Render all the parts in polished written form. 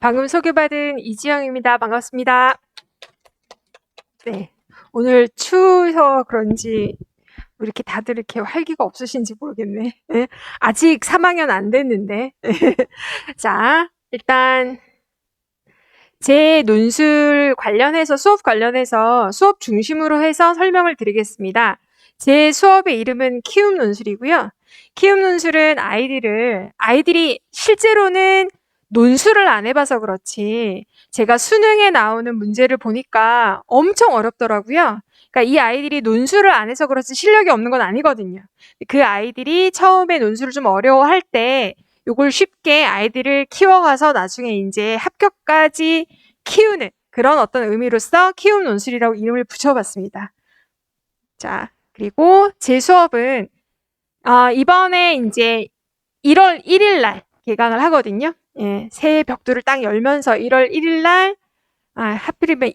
방금 소개받은 이지영입니다. 반갑습니다. 네. 오늘 추워서 그런지 왜 이렇게 다들 이렇게 활기가 없으신지 모르겠네. 네. 아직 3학년 안 됐는데. 자, 일단 제 논술 관련해서 수업 관련해서 수업 중심으로 해서 설명을 드리겠습니다. 제 수업의 이름은 키움 논술이고요. 키움 논술은 아이들이 실제로는 논술을 안 해봐서 그렇지 제가 수능에 나오는 문제를 보니까 엄청 어렵더라고요. 그러니까 이 아이들이 논술을 안 해서 그렇지 실력이 없는 건 아니거든요. 그 아이들이 처음에 논술을 좀 어려워할 때 요걸 쉽게 아이들을 키워가서 나중에 이제 합격까지 키우는 그런 어떤 의미로서 키움 논술이라고 이름을 붙여봤습니다. 자, 그리고 제 수업은 이번에 이제 1월 1일 날 개강을 하거든요. 예, 새 벽두를 딱 열면서 1월 1일 날 하필이면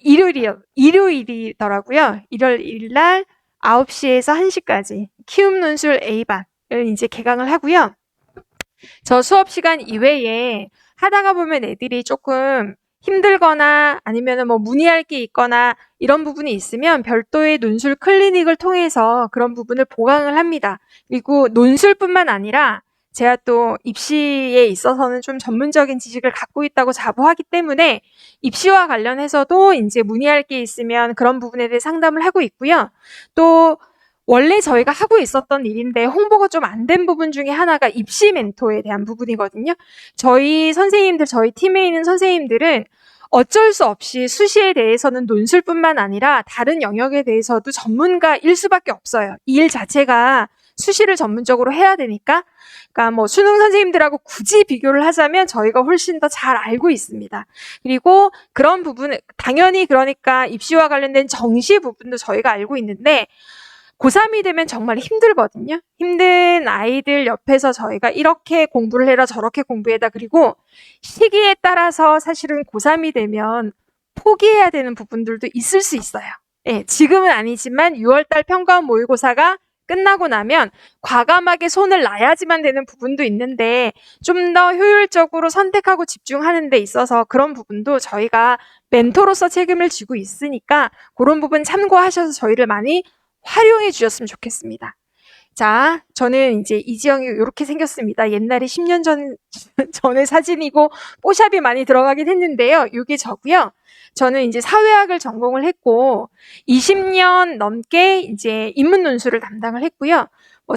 일요일이더라고요. 1월 1일 날 9시에서 1시까지 키움 논술 A반을 이제 개강을 하고요. 저 수업 시간 이외에 하다가 보면 애들이 조금 힘들거나 아니면 뭐 문의할 게 있거나 이런 부분이 있으면 별도의 논술 클리닉을 통해서 그런 부분을 보강을 합니다. 그리고 논술뿐만 아니라 제가 또 입시에 있어서는 좀 전문적인 지식을 갖고 있다고 자부하기 때문에 입시와 관련해서도 이제 문의할 게 있으면 그런 부분에 대해 상담을 하고 있고요. 또 원래 저희가 하고 있었던 일인데 홍보가 좀 안 된 부분 중에 하나가 입시 멘토에 대한 부분이거든요. 저희 팀에 있는 선생님들은 어쩔 수 없이 수시에 대해서는 논술뿐만 아니라 다른 영역에 대해서도 전문가일 수밖에 없어요. 이 일 자체가 수시를 전문적으로 해야 되니까. 그러니까 뭐 수능 선생님들하고 굳이 비교를 하자면 저희가 훨씬 더 잘 알고 있습니다. 그리고 그런 부분은 당연히 그러니까 입시와 관련된 정시 부분도 저희가 알고 있는데 고3이 되면 정말 힘들거든요. 힘든 아이들 옆에서 저희가 이렇게 공부를 해라 저렇게 공부해라 그리고 시기에 따라서 사실은 고3이 되면 포기해야 되는 부분들도 있을 수 있어요. 예, 지금은 아니지만 6월달 평가원 모의고사가 끝나고 나면 과감하게 손을 놔야지만 되는 부분도 있는데 좀 더 효율적으로 선택하고 집중하는 데 있어서 그런 부분도 저희가 멘토로서 책임을 지고 있으니까 그런 부분 참고하셔서 저희를 많이 활용해 주셨으면 좋겠습니다. 자, 저는 이제 이지영이 이렇게 생겼습니다. 옛날에 10년 전의 사진이고 뽀샵이 많이 들어가긴 했는데요. 이게 저고요. 저는 이제 사회학을 전공을 했고 20년 넘게 이제 인문 논술을 담당을 했고요.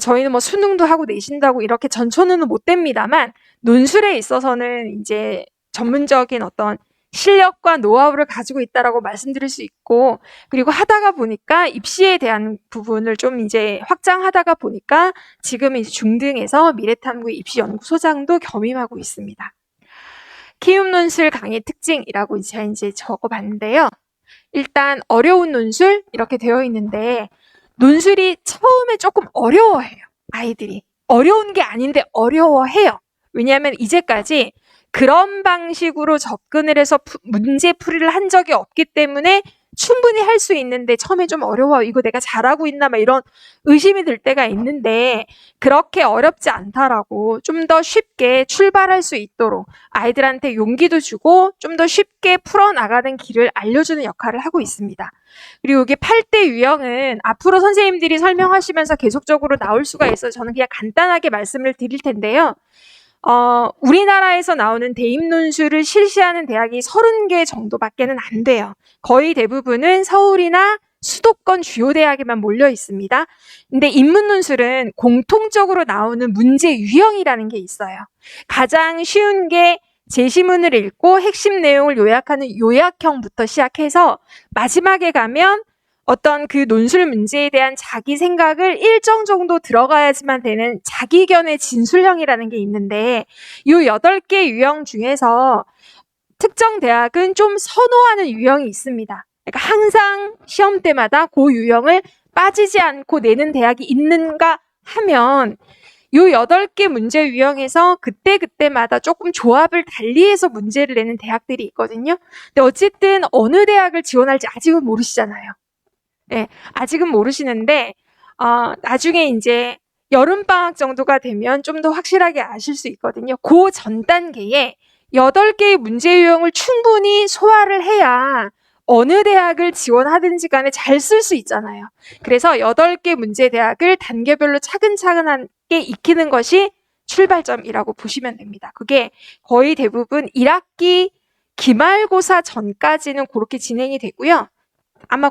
저희는 뭐 수능도 하고 내신도 하고 이렇게 전초는 못 됩니다만 논술에 있어서는 이제 전문적인 어떤 실력과 노하우를 가지고 있다라고 말씀드릴 수 있고, 그리고 하다가 보니까 입시에 대한 부분을 좀 이제 확장하다가 보니까 지금 이제 중등에서 미래탐구 입시연구소장도 겸임하고 있습니다. 키움 논술 강의 특징이라고 제가 이제 적어봤는데요. 일단 어려운 논술 이렇게 되어 있는데 논술이 처음에 조금 어려워해요. 아이들이. 어려운 게 아닌데 어려워해요. 왜냐하면 이제까지 그런 방식으로 접근을 해서 문제 풀이를 한 적이 없기 때문에 충분히 할 수 있는데 처음에 좀 어려워요. 이거 내가 잘하고 있나 막 이런 의심이 들 때가 있는데 그렇게 어렵지 않다라고 좀 더 쉽게 출발할 수 있도록 아이들한테 용기도 주고 좀 더 쉽게 풀어나가는 길을 알려주는 역할을 하고 있습니다. 그리고 이게 8대 유형은 앞으로 선생님들이 설명하시면서 계속적으로 나올 수가 있어서 저는 그냥 간단하게 말씀을 드릴 텐데요. 우리나라에서 나오는 대입논술을 실시하는 대학이 30개 정도밖에는 안 돼요. 거의 대부분은 서울이나 수도권 주요 대학에만 몰려 있습니다. 근데 인문논술은 공통적으로 나오는 문제 유형이라는 게 있어요. 가장 쉬운 게 제시문을 읽고 핵심 내용을 요약하는 요약형부터 시작해서 마지막에 가면 어떤 그 논술 문제에 대한 자기 생각을 일정 정도 들어가야지만 되는 자기견의 진술형이라는 게 있는데 이 8개 유형 중에서 특정 대학은 좀 선호하는 유형이 있습니다. 그러니까 항상 시험 때마다 그 유형을 빠지지 않고 내는 대학이 있는가 하면 이 8개 문제 유형에서 그때마다 조금 조합을 달리해서 문제를 내는 대학들이 있거든요. 근데 어쨌든 어느 대학을 지원할지 아직은 모르시잖아요. 네, 아직은 모르시는데 나중에 이제 여름방학 정도가 되면 좀 더 확실하게 아실 수 있거든요. 그 전 단계에 8개의 문제 유형을 충분히 소화를 해야 어느 대학을 지원하든지 간에 잘 쓸 수 있잖아요. 그래서 8개 문제 대학을 단계별로 차근차근하게 익히는 것이 출발점이라고 보시면 됩니다. 그게 거의 대부분 1학기 기말고사 전까지는 그렇게 진행이 되고요. 아마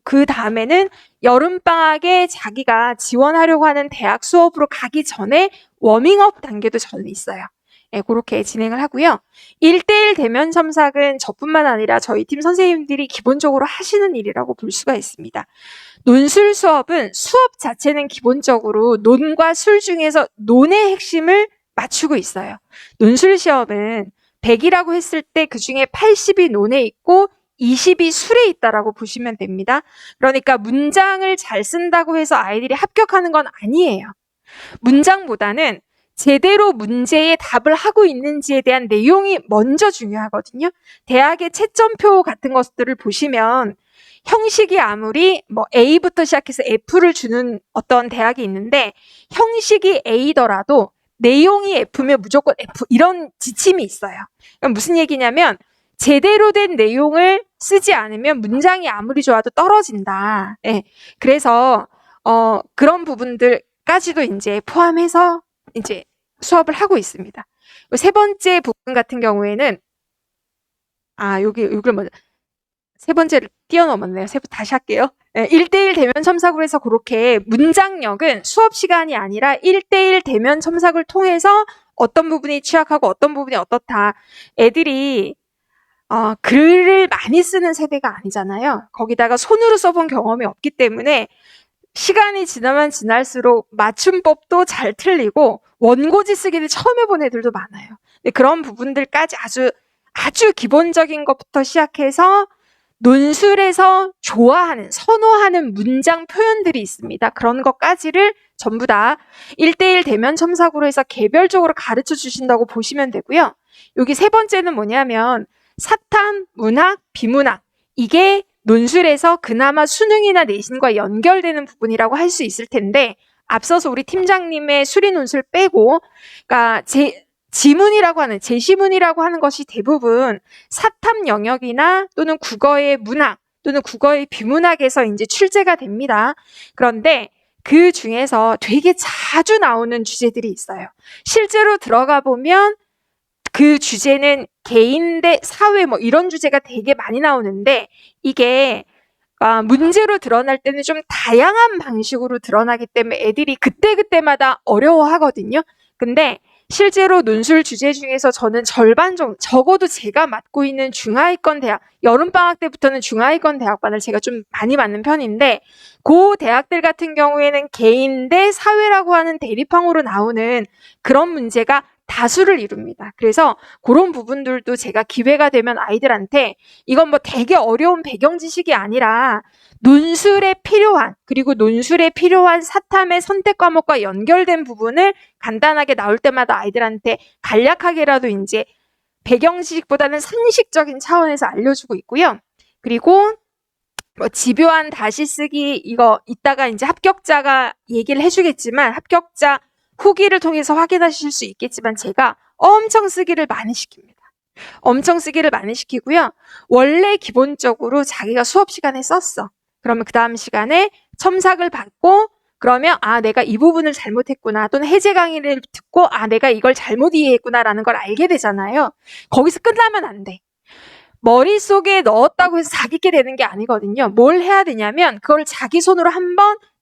그 다음에는 여름방학에 자기가 지원하려고 하는 대학 수업으로 가기 전에 워밍업 단계도 저는 있어요. 네, 그렇게 진행을 하고요. 1대1 대면 첨삭은 저뿐만 아니라 저희 팀 선생님들이 기본적으로 하시는 일이라고 볼 수가 있습니다. 논술 수업은 수업 자체는 기본적으로 논과 술 중에서 논의 핵심을 맞추고 있어요. 논술 시험은 100이라고 했을 때 그중에 80이 논에 있고 20이 술에 있다라고 보시면 됩니다. 그러니까 문장을 잘 쓴다고 해서 아이들이 합격하는 건 아니에요. 문장보다는 제대로 문제에 답을 하고 있는지에 대한 내용이 먼저 중요하거든요. 대학의 채점표 같은 것들을 보시면 형식이 아무리 A부터 시작해서 F를 주는 어떤 대학이 있는데 형식이 A더라도 내용이 F면 무조건 F 이런 지침이 있어요. 그러니까 무슨 얘기냐면 제대로 된 내용을 쓰지 않으면 문장이 아무리 좋아도 떨어진다. 네. 그래서 그런 부분들까지도 이제 포함해서 이제 수업을 하고 있습니다. 세 번째 부분 같은 경우에는 여기를 먼저 세 번째를 뛰어넘었네요. 다시 할게요. 1대1 대면 첨삭으로 해서 그렇게 문장력은 수업 시간이 아니라 1대1 대면 첨삭을 통해서 어떤 부분이 취약하고 어떤 부분이 어떻다. 애들이 글을 많이 쓰는 세대가 아니잖아요. 거기다가 손으로 써본 경험이 없기 때문에 시간이 지나면 지날수록 맞춤법도 잘 틀리고 원고지 쓰기를 처음 해본 애들도 많아요. 근데 그런 부분들까지 아주 기본적인 것부터 시작해서 논술에서 좋아하는, 선호하는 문장 표현들이 있습니다. 그런 것까지를 전부 다 1대1 대면 첨삭으로 해서 개별적으로 가르쳐 주신다고 보시면 되고요. 여기 세 번째는 뭐냐면 사탐, 문학, 비문학. 이게 논술에서 그나마 수능이나 내신과 연결되는 부분이라고 할 수 있을 텐데 앞서서 우리 팀장님의 수리 논술 빼고 그러니까 제시문이라고 하는 것이 대부분 사탐 영역이나 또는 국어의 문학 또는 국어의 비문학에서 이제 출제가 됩니다. 그런데 그 중에서 되게 자주 나오는 주제들이 있어요. 실제로 들어가 보면 그 주제는 개인 대 사회 이런 주제가 되게 많이 나오는데 이게 문제로 드러날 때는 좀 다양한 방식으로 드러나기 때문에 애들이 그때그때마다 어려워하거든요. 근데 실제로 논술 주제 중에서 저는 절반 정도, 적어도 제가 맡고 있는 중하위권 대학, 여름방학 때부터는 중하위권 대학반을 제가 좀 많이 맡는 편인데 그 대학들 같은 경우에는 개인 대 사회라고 하는 대립항으로 나오는 그런 문제가 다수를 이룹니다. 그래서 그런 부분들도 제가 기회가 되면 아이들한테 이건 되게 어려운 배경 지식이 아니라 논술에 필요한 그리고 논술에 필요한 사탐의 선택 과목과 연결된 부분을 간단하게 나올 때마다 아이들한테 간략하게라도 이제 배경 지식보다는 상식적인 차원에서 알려주고 있고요. 그리고 집요한 다시 쓰기 이거 이따가 이제 합격자가 얘기를 해주겠지만 합격자 후기를 통해서 확인하실 수 있겠지만 제가 엄청 쓰기를 많이 시킵니다. 엄청 쓰기를 많이 시키고요. 원래 기본적으로 자기가 수업 시간에 썼어. 그러면 그 다음 시간에 첨삭을 받고 그러면 내가 이 부분을 잘못했구나 또는 해제 강의를 듣고 내가 이걸 잘못 이해했구나라는 걸 알게 되잖아요. 거기서 끝나면 안 돼. 머릿속에 넣었다고 해서 자기 게 되는 게 아니거든요. 뭘 해야 되냐면 그걸 자기 손으로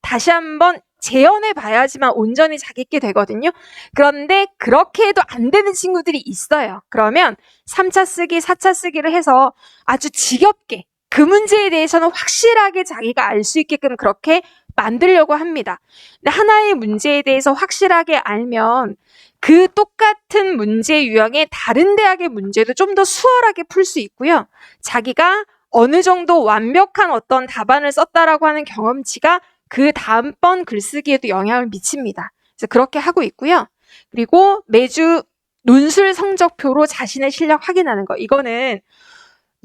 다시 한번 재현해 봐야지만 온전히 자기께 되거든요. 그런데 그렇게 해도 안 되는 친구들이 있어요. 그러면 3차 쓰기, 4차 쓰기를 해서 아주 지겹게 그 문제에 대해서는 확실하게 자기가 알 수 있게끔 그렇게 만들려고 합니다. 근데 하나의 문제에 대해서 확실하게 알면 그 똑같은 문제 유형의 다른 대학의 문제도 좀 더 수월하게 풀 수 있고요. 자기가 어느 정도 완벽한 어떤 답안을 썼다라고 하는 경험치가 그 다음번 글쓰기에도 영향을 미칩니다. 그래서 그렇게 하고 있고요. 그리고 매주 논술 성적표로 자신의 실력 확인하는 거. 이거는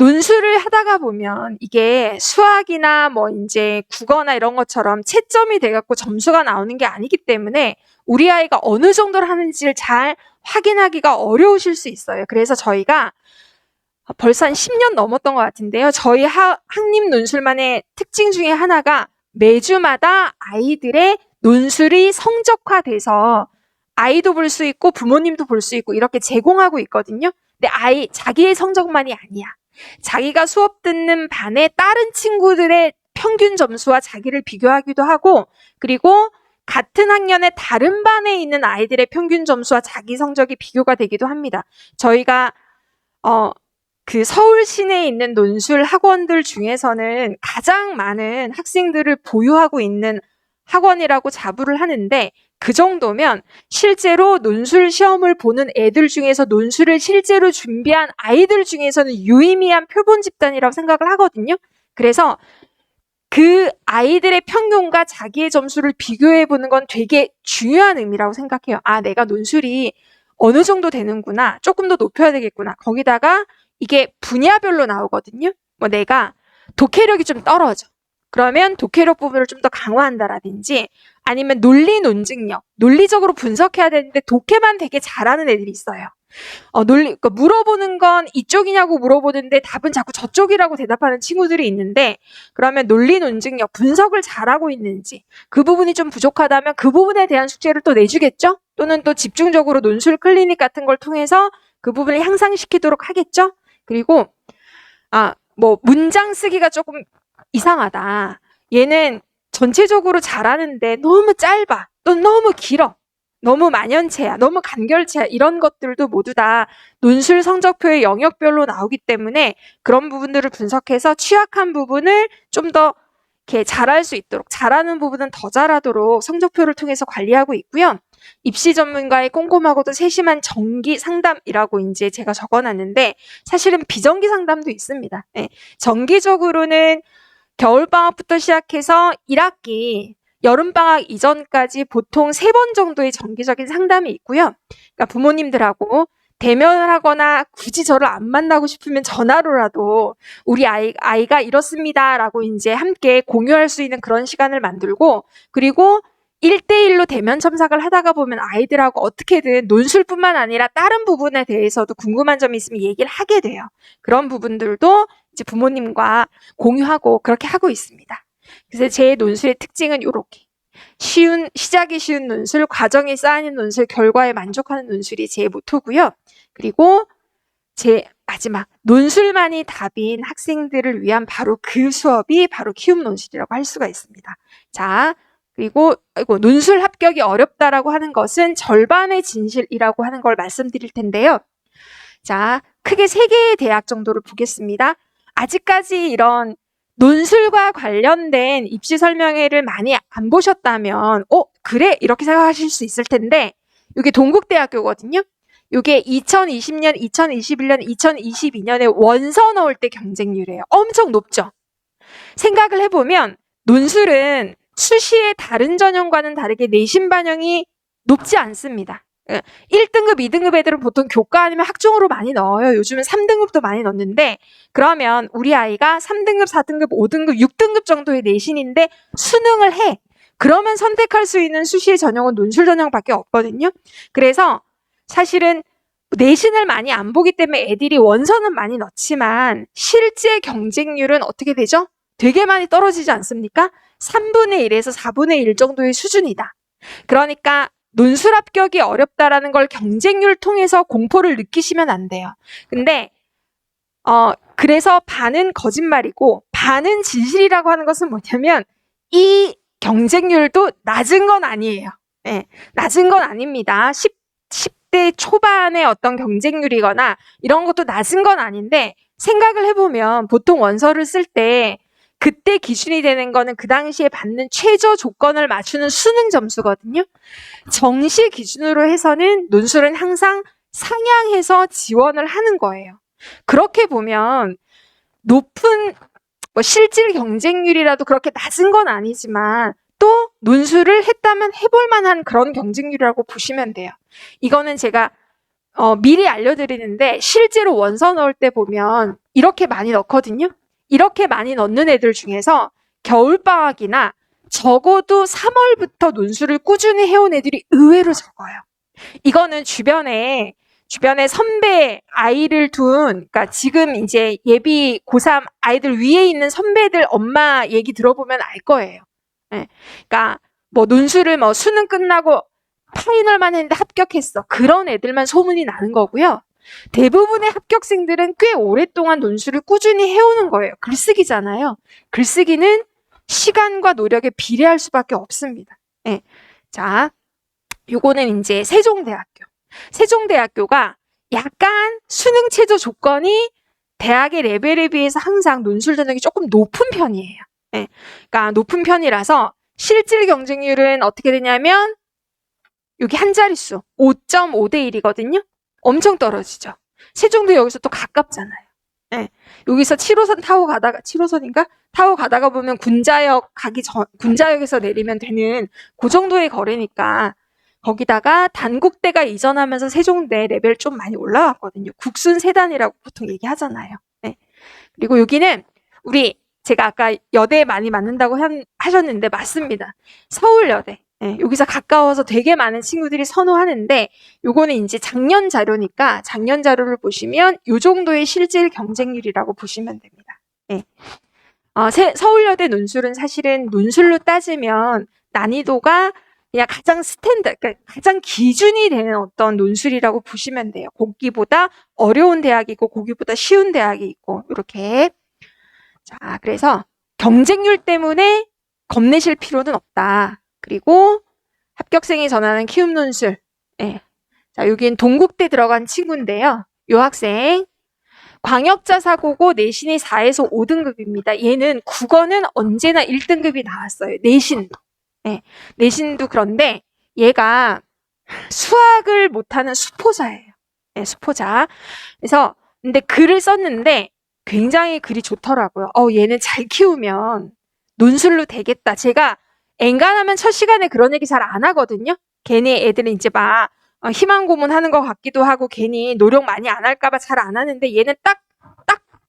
논술을 하다가 보면 이게 수학이나 뭐 이제 국어나 이런 것처럼 채점이 돼갖고 점수가 나오는 게 아니기 때문에 우리 아이가 어느 정도를 하는지를 잘 확인하기가 어려우실 수 있어요. 그래서 저희가 벌써 한 10년 넘었던 것 같은데요. 저희 학립 논술만의 특징 중에 하나가 매주마다 아이들의 논술이 성적화돼서 아이도 볼 수 있고 부모님도 볼 수 있고 이렇게 제공하고 있거든요. 근데 자기의 성적만이 아니야. 자기가 수업 듣는 반의 다른 친구들의 평균 점수와 자기를 비교하기도 하고, 그리고 같은 학년의 다른 반에 있는 아이들의 평균 점수와 자기 성적이 비교가 되기도 합니다. 저희가 그 서울 시내에 있는 논술 학원들 중에서는 가장 많은 학생들을 보유하고 있는 학원이라고 자부를 하는데, 그 정도면 실제로 논술 시험을 보는 애들 중에서 논술을 실제로 준비한 아이들 중에서는 유의미한 표본 집단이라고 생각을 하거든요. 그래서 그 아이들의 평균과 자기의 점수를 비교해 보는 건 되게 중요한 의미라고 생각해요. 아, 내가 논술이 어느 정도 되는구나. 조금 더 높여야 되겠구나. 거기다가 이게 분야별로 나오거든요. 뭐 내가 독해력이 좀 떨어져. 그러면 독해력 부분을 좀 더 강화한다라든지, 아니면 논리 논증력, 논리적으로 분석해야 되는데 독해만 되게 잘하는 애들이 있어요. 그러니까 물어보는 건 이쪽이냐고 물어보는데 답은 자꾸 저쪽이라고 대답하는 친구들이 있는데, 그러면 논리 논증력, 분석을 잘하고 있는지, 그 부분이 좀 부족하다면 그 부분에 대한 숙제를 또 내주겠죠? 또는 또 집중적으로 논술 클리닉 같은 걸 통해서 그 부분을 향상시키도록 하겠죠? 그리고 뭐 문장 쓰기가 조금 이상하다. 얘는 전체적으로 잘하는데 너무 짧아. 또 너무 길어. 너무 만연체야. 너무 간결체야. 이런 것들도 모두 다 논술 성적표의 영역별로 나오기 때문에 그런 부분들을 분석해서 취약한 부분을 좀 더 이렇게 잘할 수 있도록, 잘하는 부분은 더 잘하도록 성적표를 통해서 관리하고 있고요. 입시 전문가의 꼼꼼하고도 세심한 정기 상담이라고 이제 제가 적어놨는데, 사실은 비정기 상담도 있습니다. 네. 정기적으로는 겨울방학부터 시작해서 1학기, 여름방학 이전까지 보통 3번 정도의 정기적인 상담이 있고요. 그러니까 부모님들하고 대면을 하거나 굳이 저를 안 만나고 싶으면 전화로라도 우리 아이가 이렇습니다라고 이제 함께 공유할 수 있는 그런 시간을 만들고, 그리고 1대1로 대면 첨삭을 하다가 보면 아이들하고 어떻게든 논술뿐만 아니라 다른 부분에 대해서도 궁금한 점이 있으면 얘기를 하게 돼요. 그런 부분들도 이제 부모님과 공유하고 그렇게 하고 있습니다. 그래서 제 논술의 특징은 이렇게 시작이 쉬운 논술, 과정이 쌓이는 논술, 결과에 만족하는 논술이 제 모토고요. 그리고 제 마지막, 논술만이 답인 학생들을 위한 바로 그 수업이 바로 키움 논술이라고 할 수가 있습니다. 자, 그리고 논술 합격이 어렵다라고 하는 것은 절반의 진실이라고 하는 걸 말씀드릴 텐데요. 자, 크게 3개의 대학 정도를 보겠습니다. 아직까지 이런 논술과 관련된 입시 설명회를 많이 안 보셨다면 그래? 이렇게 생각하실 수 있을 텐데, 이게 동국대학교거든요. 이게 2020년, 2021년, 2022년에 원서 넣을 때 경쟁률이에요. 엄청 높죠? 생각을 해보면 논술은 수시의 다른 전형과는 다르게 내신 반영이 높지 않습니다. 1등급, 2등급 애들은 보통 교과 아니면 학종으로 많이 넣어요. 요즘은 3등급도 많이 넣는데, 그러면 우리 아이가 3등급, 4등급, 5등급, 6등급 정도의 내신인데 수능을 해. 그러면 선택할 수 있는 수시의 전형은 논술 전형밖에 없거든요. 그래서 사실은 내신을 많이 안 보기 때문에 애들이 원서는 많이 넣지만 실제 경쟁률은 어떻게 되죠? 되게 많이 떨어지지 않습니까? 3분의 1에서 4분의 1 정도의 수준이다. 그러니까 논술 합격이 어렵다라는 걸 경쟁률 통해서 공포를 느끼시면 안 돼요. 근데 그래서 반은 거짓말이고 반은 진실이라고 하는 것은 뭐냐면, 이 경쟁률도 낮은 건 아니에요. 네, 낮은 건 아닙니다. 10대 초반의 어떤 경쟁률이거나 이런 것도 낮은 건 아닌데, 생각을 해보면 보통 원서를 쓸 때 그때 기준이 되는 거는 그 당시에 받는 최저 조건을 맞추는 수능 점수거든요. 정시 기준으로 해서는 논술은 항상 상향해서 지원을 하는 거예요. 그렇게 보면 높은 실질 경쟁률이라도 그렇게 낮은 건 아니지만 또 논술을 했다면 해볼 만한 그런 경쟁률이라고 보시면 돼요. 이거는 제가 미리 알려드리는데 실제로 원서 넣을 때 보면 이렇게 많이 넣거든요. 이렇게 많이 넣는 애들 중에서 겨울방학이나 적어도 3월부터 논술을 꾸준히 해온 애들이 의외로 적어요. 이거는 주변에 선배 아이를 그러니까 지금 이제 예비 고3 아이들 위에 있는 선배들 엄마 얘기 들어보면 알 거예요. 네. 그러니까 뭐 논술을 뭐 수능 끝나고 파이널만 했는데 합격했어. 그런 애들만 소문이 나는 거고요. 대부분의 합격생들은 꽤 오랫동안 논술을 꾸준히 해오는 거예요. 글쓰기잖아요. 글쓰기는 시간과 노력에 비례할 수밖에 없습니다. 네. 자, 요거는 이제 세종대학교. 세종대학교가 약간 수능 최저 조건이 대학의 레벨에 비해서 항상 논술 전형이 조금 높은 편이에요. 네. 그러니까 높은 편이라서 실질 경쟁률은 어떻게 되냐면 여기 한 자릿수 5.5대 1이거든요. 엄청 떨어지죠. 세종도 여기서 또 가깝잖아요. 네. 여기서 7호선 타고 가다가 7호선인가? 타고 가다가 보면 군자역에서 내리면 되는 그 정도의 거리니까 거기다가 단국대가 이전하면서 세종대 레벨 좀 많이 올라왔거든요. 국순 세단이라고 보통 얘기하잖아요. 네. 그리고 여기는 제가 아까 여대에 많이 맞는다고 하셨는데 맞습니다. 서울여대. 네, 여기서 가까워서 되게 많은 친구들이 선호하는데 요거는 이제 작년 자료니까 작년 자료를 보시면 요 정도의 실질 경쟁률이라고 보시면 됩니다. 네. 서울여대 논술은 사실은 논술로 따지면 난이도가 그냥 가장 그러니까 가장 기준이 되는 어떤 논술이라고 보시면 돼요. 거기보다 어려운 대학이 있고 거기보다 쉬운 대학이 있고 이렇게. 자, 그래서 경쟁률 때문에 겁내실 필요는 없다. 그리고 합격생이 전하는 키움 논술. 네. 자, 여긴 동국대 들어간 친구인데요. 요 학생 광역자사고고 내신이 4에서 5등급입니다. 얘는 국어는 언제나 1등급이 나왔어요. 내신도. 네. 내신도 그런데 얘가 수학을 못하는 수포자예요. 네, 수포자. 그래서 근데 글을 썼는데 굉장히 글이 좋더라고요. 얘는 잘 키우면 논술로 되겠다. 제가 엔간하면 첫 시간에 그런 얘기 잘 안 하거든요. 괜히 애들은 이제 막 희망 고문하는 것 같기도 하고 괜히 노력 많이 안 할까봐 잘 안 하는데 얘는 딱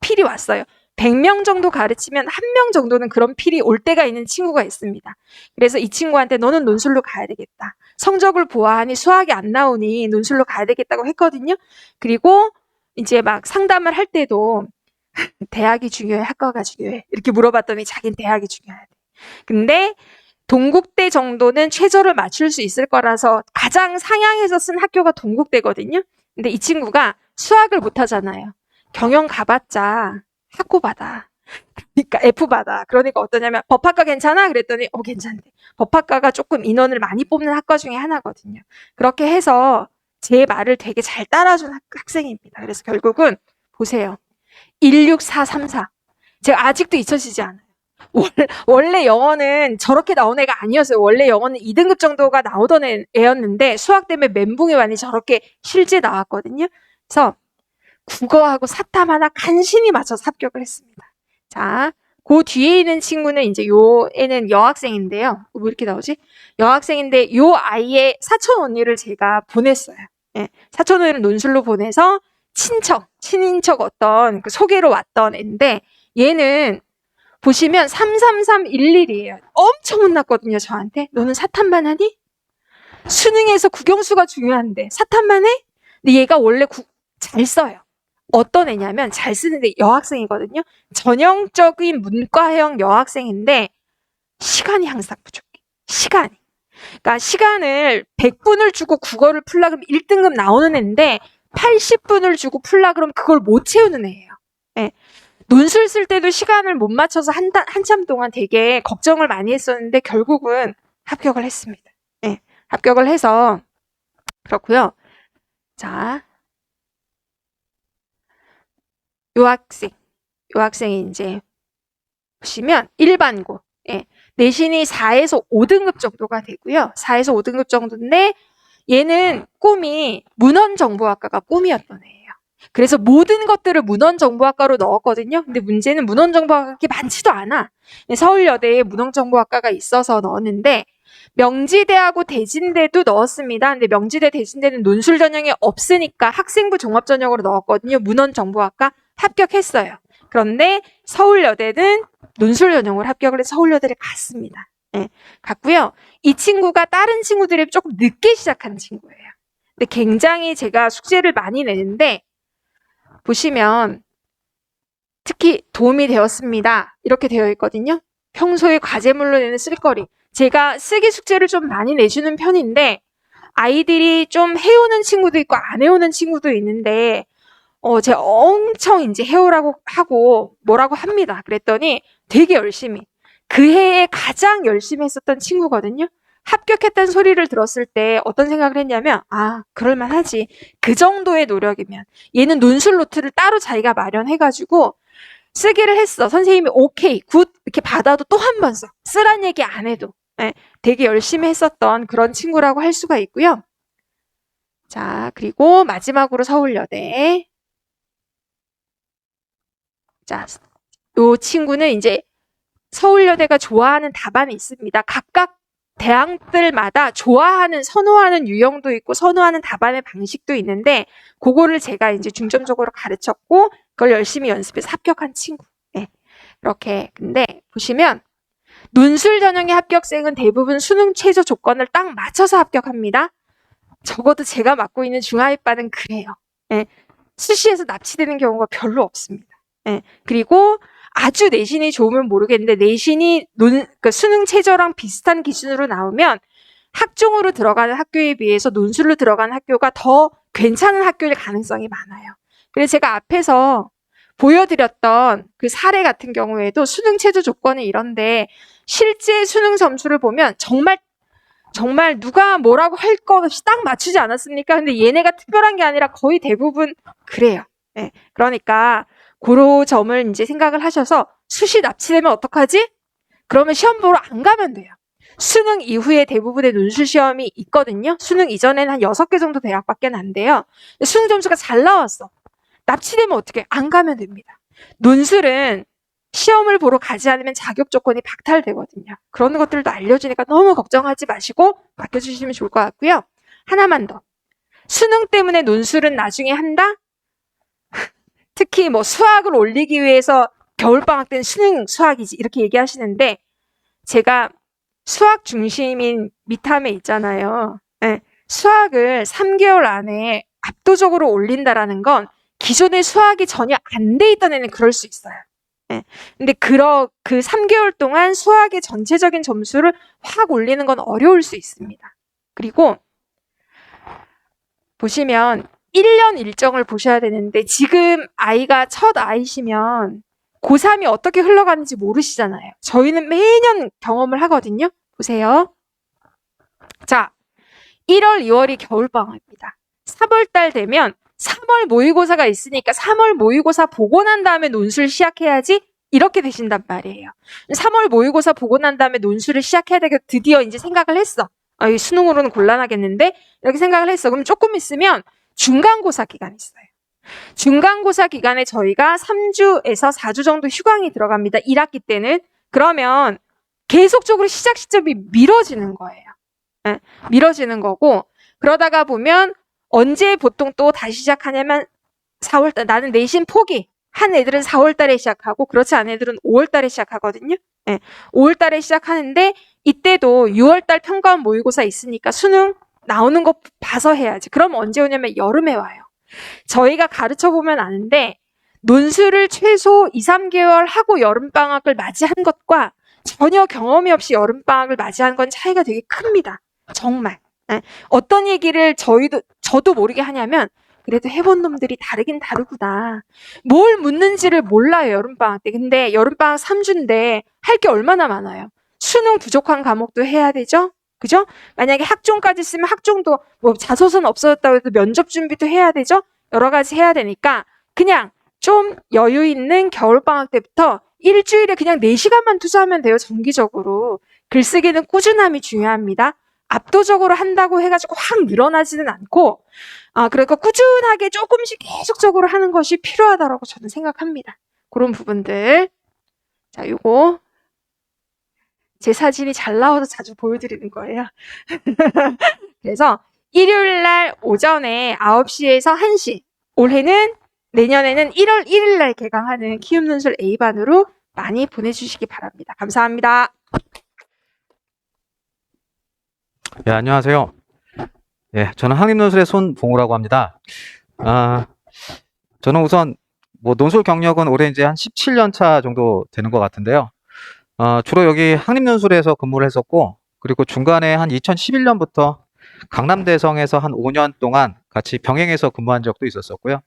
필이 왔어요. 100명 정도 가르치면 1명 정도는 그런 필이 올 때가 있는 친구가 있습니다. 그래서 이 친구한테 너는 논술로 가야 되겠다. 성적을 보아하니 수학이 안 나오니 논술로 가야 되겠다고 했거든요. 그리고 이제 막 상담을 할 때도 대학이 중요해, 학과가 중요해. 이렇게 물어봤더니 자기는 대학이 중요하대. 근데 동국대 정도는 최저를 맞출 수 있을 거라서 가장 상향해서 쓴 학교가 동국대거든요. 근데 이 친구가 수학을 못하잖아요. 경영 가봤자 학고 받아. 그러니까 F 받아. 그러니까 어떠냐면 법학과 괜찮아? 그랬더니 괜찮대. 법학과가 조금 인원을 많이 뽑는 학과 중에 하나거든요. 그렇게 해서 제 말을 되게 잘 따라준 학생입니다. 그래서 결국은 보세요. 16434. 제가 아직도 잊혀지지 않아요. 원래 영어는 저렇게 나온 애가 아니었어요. 원래 영어는 2등급 정도가 나오던 애였는데 수학 때문에 멘붕이 많이 저렇게 실제 나왔거든요. 그래서 국어하고 사탐 하나 간신히 맞춰서 합격을 했습니다. 자, 그 뒤에 있는 친구는 이제 요 애는 여학생인데요. 왜 이렇게 나오지? 여학생인데 요 아이의 사촌 언니를 제가 보냈어요. 예, 사촌 언니를 논술로 보내서 친인척 어떤 그 소개로 왔던 애인데 얘는 보시면 33311이에요. 엄청 혼났거든요, 저한테. 너는 사탐만 하니? 수능에서 국영수가 중요한데 사탐만 해? 근데 얘가 원래 잘 써요. 어떤 애냐면 잘 쓰는데 여학생이거든요. 전형적인 문과형 여학생인데 시간이 항상 부족해. 시간이. 그러니까 시간을 100분을 주고 국어를 풀라 그러면 1등급 나오는 애인데 80분을 주고 풀라 그러면 그걸 못 채우는 애예요. 네. 논술 쓸 때도 시간을 못 맞춰서 한참 동안 되게 걱정을 많이 했었는데 결국은 합격을 했습니다. 네. 합격을 해서 그렇고요. 자, 요 학생이 이제 보시면 일반고. 예. 내신이 4에서 5등급 정도가 되고요. 4에서 5등급 정도인데 얘는 꿈이 문헌정보학과가 꿈이었던 애예요. 그래서 모든 것들을 문헌정보학과로 넣었거든요. 근데 문제는 문헌정보학이 많지도 않아. 서울여대에 문헌정보학과가 있어서 넣었는데 명지대하고 대진대도 넣었습니다. 근데 명지대, 대진대는 논술 전형이 없으니까 학생부 종합 전형으로 넣었거든요. 문헌정보학과 합격했어요. 그런데 서울여대는 논술 전형으로 합격을 해서 서울여대를 갔습니다. 네, 갔고요. 이 친구가 다른 친구들이 조금 늦게 시작한 친구예요. 근데 굉장히 제가 숙제를 많이 내는데 보시면 특히 도움이 되었습니다. 이렇게 되어 있거든요. 평소에 과제물로 내는 쓸거리. 제가 쓰기 숙제를 좀 많이 내주는 편인데 아이들이 좀 해오는 친구도 있고 안 해오는 친구도 있는데 제가 엄청 이제 해오라고 하고 뭐라고 합니다. 그랬더니 되게 열심히 그 해에 가장 열심히 했었던 친구거든요. 합격했다는 소리를 들었을 때 어떤 생각을 했냐면 그럴만하지. 그 정도의 노력이면 얘는 논술 노트를 따로 자기가 마련해가지고 쓰기를 했어. 선생님이 오케이, 굿 이렇게 받아도 또 한 번 써. 쓰란 얘기 안 해도. 네, 되게 열심히 했었던 그런 친구라고 할 수가 있고요. 자, 그리고 마지막으로 서울여대. 자, 이 친구는 이제 서울여대가 좋아하는 답안이 있습니다. 각각 대학들마다 좋아하는, 선호하는 유형도 있고 선호하는 답안의 방식도 있는데 그거를 제가 이제 중점적으로 가르쳤고 그걸 열심히 연습해서 합격한 친구. 네, 이렇게. 근데 보시면 논술 전형의 합격생은 대부분 수능 최저 조건을 딱 맞춰서 합격합니다. 적어도 제가 맡고 있는 중하위과는 그래요. 네, 수시에서 납치되는 경우가 별로 없습니다. 네, 그리고 아주 내신이 좋으면 모르겠는데 내신이 수능 최저랑 비슷한 기준으로 나오면 학종으로 들어가는 학교에 비해서 논술로 들어가는 학교가 더 괜찮은 학교일 가능성이 많아요. 그래서 제가 앞에서 보여드렸던 그 사례 같은 경우에도 수능 최저 조건은 이런데 실제 수능 점수를 보면 정말 누가 뭐라고 할 것 없이 딱 맞추지 않았습니까? 근데 얘네가 특별한 게 아니라 거의 대부분 그래요. 네, 그러니까 그런 점을 이제 생각을 하셔서 수시 납치되면 어떡하지? 그러면 시험 보러 안 가면 돼요. 수능 이후에 대부분의 논술 시험이 있거든요. 수능 이전에는 한 6개 정도 대학밖에 안 돼요. 수능 점수가 잘 나왔어. 납치되면 어떻게? 안 가면 됩니다. 논술은 시험을 보러 가지 않으면 자격 조건이 박탈되거든요. 그런 것들도 알려주니까 너무 걱정하지 마시고 맡겨주시면 좋을 것 같고요. 하나만 더. 수능 때문에 논술은 나중에 한다? 특히 뭐 수학을 올리기 위해서 겨울방학 때는 수능 수학이지 이렇게 얘기하시는데 제가 수학 중심인 미탐에 있잖아요. 네, 수학을 3개월 안에 압도적으로 올린다라는 건 기존에 수학이 전혀 안 돼 있던 애는 그럴 수 있어요. 네, 근데 그 3개월 동안 수학의 전체적인 점수를 확 올리는 건 어려울 수 있습니다. 그리고 보시면 1년 일정을 보셔야 되는데 지금 아이가 첫 아이시면 고3이 어떻게 흘러가는지 모르시잖아요. 저희는 매년 경험을 하거든요. 보세요. 자, 1월, 2월이 겨울방학입니다. 3월달 되면 3월 모의고사가 있으니까 3월 모의고사 보고 난 다음에 논술 시작해야지 이렇게 되신단 말이에요. 3월 모의고사 보고 난 다음에 논술을 시작해야 되겠다. 드디어 이제 생각을 했어. 수능으로는 곤란하겠는데? 이렇게 생각을 했어. 그럼 조금 있으면 중간고사 기간이 있어요. 중간고사 기간에 저희가 3주에서 4주 정도 휴강이 들어갑니다. 1학기 때는. 그러면 계속적으로 시작 시점이 미뤄지는 거예요. 네, 미뤄지는 거고 그러다가 보면 언제 보통 또 다시 시작하냐면 4월달. 나는 내신 포기. 한 애들은 4월달에 시작하고 그렇지 않은 애들은 5월달에 시작하거든요. 네, 5월달에 시작하는데 이때도 6월달 평가원 모의고사 있으니까 수능 나오는 거 봐서 해야지. 그럼 언제 오냐면 여름에 와요. 저희가 가르쳐보면 아는데 논술을 최소 2, 3개월 하고 여름방학을 맞이한 것과 전혀 경험이 없이 여름방학을 맞이한 건 차이가 되게 큽니다. 정말. 네. 어떤 얘기를 저도 모르게 하냐면 그래도 해본 놈들이 다르긴 다르구나. 뭘 묻는지를 몰라요, 여름방학 때. 근데 여름방학 3주인데 할 게 얼마나 많아요. 수능 부족한 과목도 해야 되죠? 그죠? 만약에 학종까지 쓰면 학종도 뭐 자소서 없어졌다고 해도 면접 준비도 해야 되죠? 여러 가지 해야 되니까 그냥 좀 여유 있는 겨울방학 때부터 일주일에 그냥 4시간만 투자하면 돼요, 정기적으로. 글쓰기는 꾸준함이 중요합니다. 압도적으로 한다고 해가지고 확 늘어나지는 않고, 그러니까 꾸준하게 조금씩 계속적으로 하는 것이 필요하다고 저는 생각합니다. 그런 부분들. 자, 요거 제 사진이 잘 나와서 자주 보여드리는 거예요. 그래서 일요일 날 오전에 9시에서 1시, 내년에는 1월 1일 날 개강하는 키움 논술 A반으로 많이 보내주시기 바랍니다. 감사합니다. 네, 안녕하세요. 예, 저는 한림논술의 손봉우라고 합니다. 저는 우선 논술 경력은 올해 이제 한 17년 차 정도 되는 것 같은데요. 주로 여기 한림논술에서 근무를 했었고, 그리고 중간에 한 2011년부터 강남대성에서 한 5년 동안 같이 병행해서 근무한 적도 있었었고요.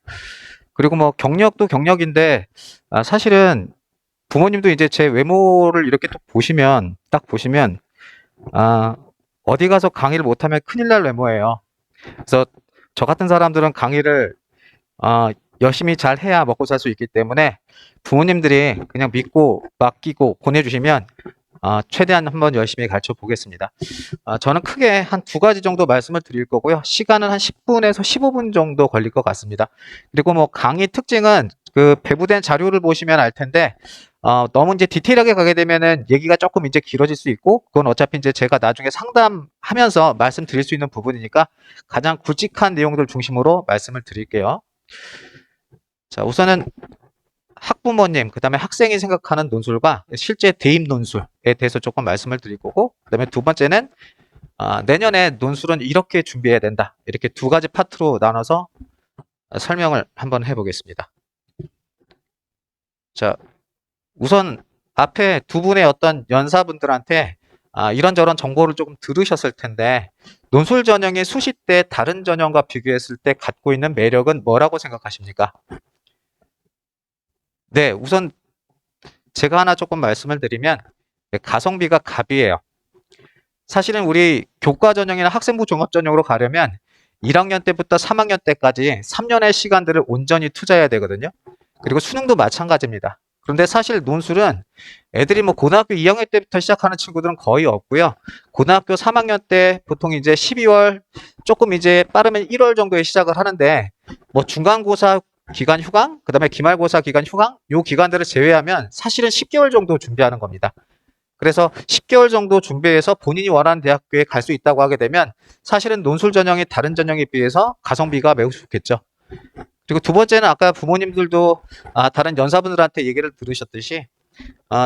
그리고 경력도 경력인데, 사실은 부모님도 이제 제 외모를 이렇게 딱 보시면, 어디 가서 강의를 못하면 큰일 날 외모예요. 그래서 저 같은 사람들은 강의를 열심히 잘 해야 먹고 살 수 있기 때문에 부모님들이 그냥 믿고 맡기고 보내주시면 최대한 한번 열심히 가르쳐 보겠습니다. 저는 크게 한 2가지 정도 말씀을 드릴 거고요. 시간은 한 10분에서 15분 정도 걸릴 것 같습니다. 그리고 강의 특징은 그 배부된 자료를 보시면 알 텐데 너무 이제 디테일하게 가게 되면은 얘기가 조금 이제 길어질 수 있고, 그건 어차피 이제 제가 나중에 상담하면서 말씀드릴 수 있는 부분이니까 가장 굵직한 내용들 중심으로 말씀을 드릴게요. 자, 우선은 학부모님, 그 다음에 학생이 생각하는 논술과 실제 대입 논술에 대해서 조금 말씀을 드릴 거고, 그 다음에 두 번째는 내년에 논술은 이렇게 준비해야 된다. 이렇게 2가지 파트로 나눠서 설명을 한번 해보겠습니다. 자, 우선 앞에 두 분의 어떤 연사분들한테 이런저런 정보를 조금 들으셨을 텐데, 논술 전형이 수시때 다른 전형과 비교했을 때 갖고 있는 매력은 뭐라고 생각하십니까? 네, 우선 제가 하나 조금 말씀을 드리면 가성비가 갑이에요. 사실은 우리 교과 전형이나 학생부 종합 전형으로 가려면 1학년 때부터 3학년 때까지 3년의 시간들을 온전히 투자해야 되거든요. 그리고 수능도 마찬가지입니다. 그런데 사실 논술은 애들이 고등학교 2학년 때부터 시작하는 친구들은 거의 없고요. 고등학교 3학년 때 보통 이제 12월, 조금 이제 빠르면 1월 정도에 시작을 하는데, 중간고사 기간 휴강, 그 다음에 기말고사 기간 휴강, 요 기간들을 제외하면 사실은 10개월 정도 준비하는 겁니다. 그래서 10개월 정도 준비해서 본인이 원하는 대학교에 갈 수 있다고 하게 되면 사실은 논술 전형이 다른 전형에 비해서 가성비가 매우 좋겠죠. 그리고 두 번째는 아까 부모님들도 다른 연사분들한테 얘기를 들으셨듯이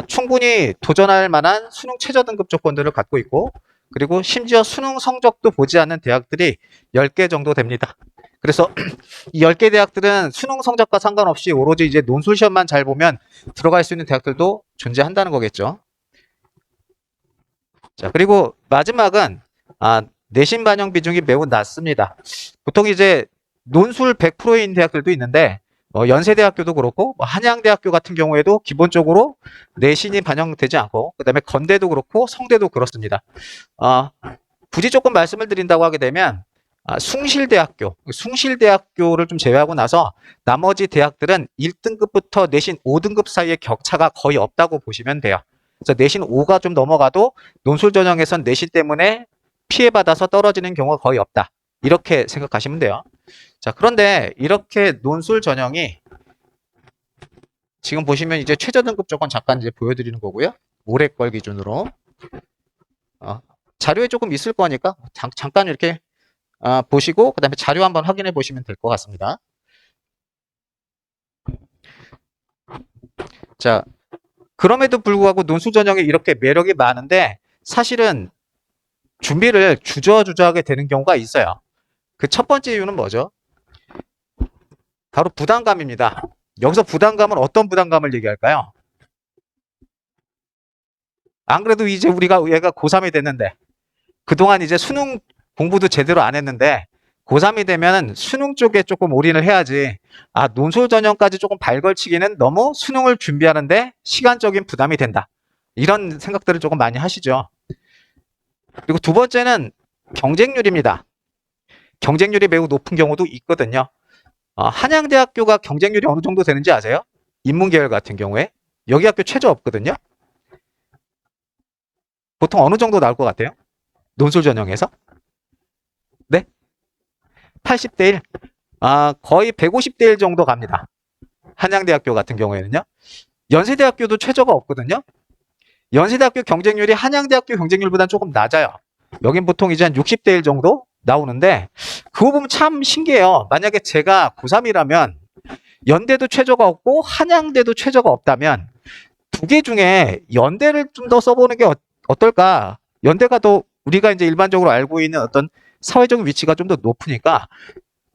충분히 도전할 만한 수능 최저 등급 조건들을 갖고 있고, 그리고 심지어 수능 성적도 보지 않는 대학들이 10개 정도 됩니다. 그래서 이 10개 대학들은 수능 성적과 상관없이 오로지 이제 논술 시험만 잘 보면 들어갈 수 있는 대학들도 존재한다는 거겠죠. 자, 그리고 마지막은 내신 반영 비중이 매우 낮습니다. 보통 이제 논술 100%인 대학들도 있는데 연세대학교도 그렇고 한양대학교 같은 경우에도 기본적으로 내신이 반영되지 않고, 그 다음에 건대도 그렇고 성대도 그렇습니다. 굳이 조금 말씀을 드린다고 하게 되면 숭실대학교를 좀 제외하고 나서 나머지 대학들은 1등급부터 내신 5등급 사이의 격차가 거의 없다고 보시면 돼요. 그래서 내신 5가 좀 넘어가도 논술 전형에선 내신 때문에 피해받아서 떨어지는 경우가 거의 없다. 이렇게 생각하시면 돼요. 자, 그런데 이렇게 논술 전형이 지금 보시면 이제 최저 등급 조건 잠깐 이제 보여드리는 거고요. 올해 걸 기준으로 자료에 조금 있을 거니까 잠깐 이렇게 보시고 그 다음에 자료 한번 확인해 보시면 될 것 같습니다. 자, 그럼에도 불구하고 논술 전형이 이렇게 매력이 많은데 사실은 준비를 주저하게 되는 경우가 있어요. 그 첫 번째 이유는 뭐죠? 바로 부담감입니다. 여기서 부담감은 어떤 부담감을 얘기할까요? 안 그래도 이제 얘가 고3이 됐는데, 그동안 이제 수능 공부도 제대로 안 했는데, 고3이 되면 수능 쪽에 조금 올인을 해야지, 논술 전형까지 조금 발걸치기는 너무 수능을 준비하는데 시간적인 부담이 된다. 이런 생각들을 조금 많이 하시죠. 그리고 두 번째는 경쟁률입니다. 경쟁률이 매우 높은 경우도 있거든요. 한양대학교가 경쟁률이 어느 정도 되는지 아세요? 인문계열 같은 경우에 여기 학교 최저 없거든요. 보통 어느 정도 나올 것 같아요? 논술 전형에서? 네? 80대 1? 거의 150대 1 정도 갑니다. 한양대학교 같은 경우에는요. 연세대학교도 최저가 없거든요. 연세대학교 경쟁률이 한양대학교 경쟁률보다는 조금 낮아요. 여긴 보통 이제 한 60대 1 정도 나오는데, 그거 보면 참 신기해요. 만약에 제가 고3이라면 연대도 최저가 없고 한양대도 최저가 없다면 두 개 중에 연대를 좀 더 써보는 게 어떨까? 연대가 더 우리가 이제 일반적으로 알고 있는 어떤 사회적인 위치가 좀 더 높으니까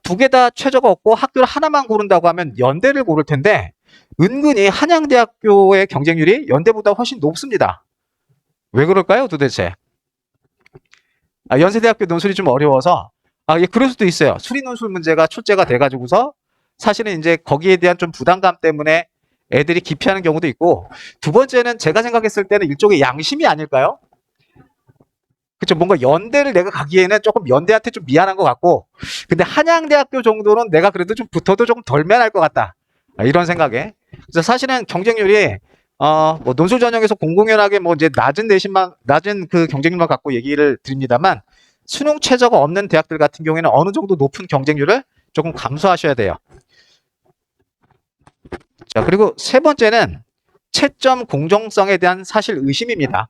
두 개 다 최저가 없고 학교를 하나만 고른다고 하면 연대를 고를 텐데, 은근히 한양대학교의 경쟁률이 연대보다 훨씬 높습니다. 왜 그럴까요, 도대체? 연세대학교 논술이 좀 어려워서, 예, 그럴 수도 있어요. 수리 논술 문제가 출제가 돼가지고서 사실은 이제 거기에 대한 좀 부담감 때문에 애들이 기피하는 경우도 있고, 두 번째는 제가 생각했을 때는 일종의 양심이 아닐까요? 그쵸, 뭔가 연대를 내가 가기에는 조금 연대한테 좀 미안한 것 같고, 근데 한양대학교 정도는 내가 그래도 좀 붙어도 조금 덜 미안할 것 같다. 이런 생각에. 그래서 사실은 경쟁률이 뭐 논술 전형에서 공공연하게 뭐 이제 낮은 그 경쟁률만 갖고 얘기를 드립니다만, 수능 최저가 없는 대학들 같은 경우에는 어느 정도 높은 경쟁률을 조금 감수하셔야 돼요. 자, 그리고 세 번째는 채점 공정성에 대한 사실 의심입니다.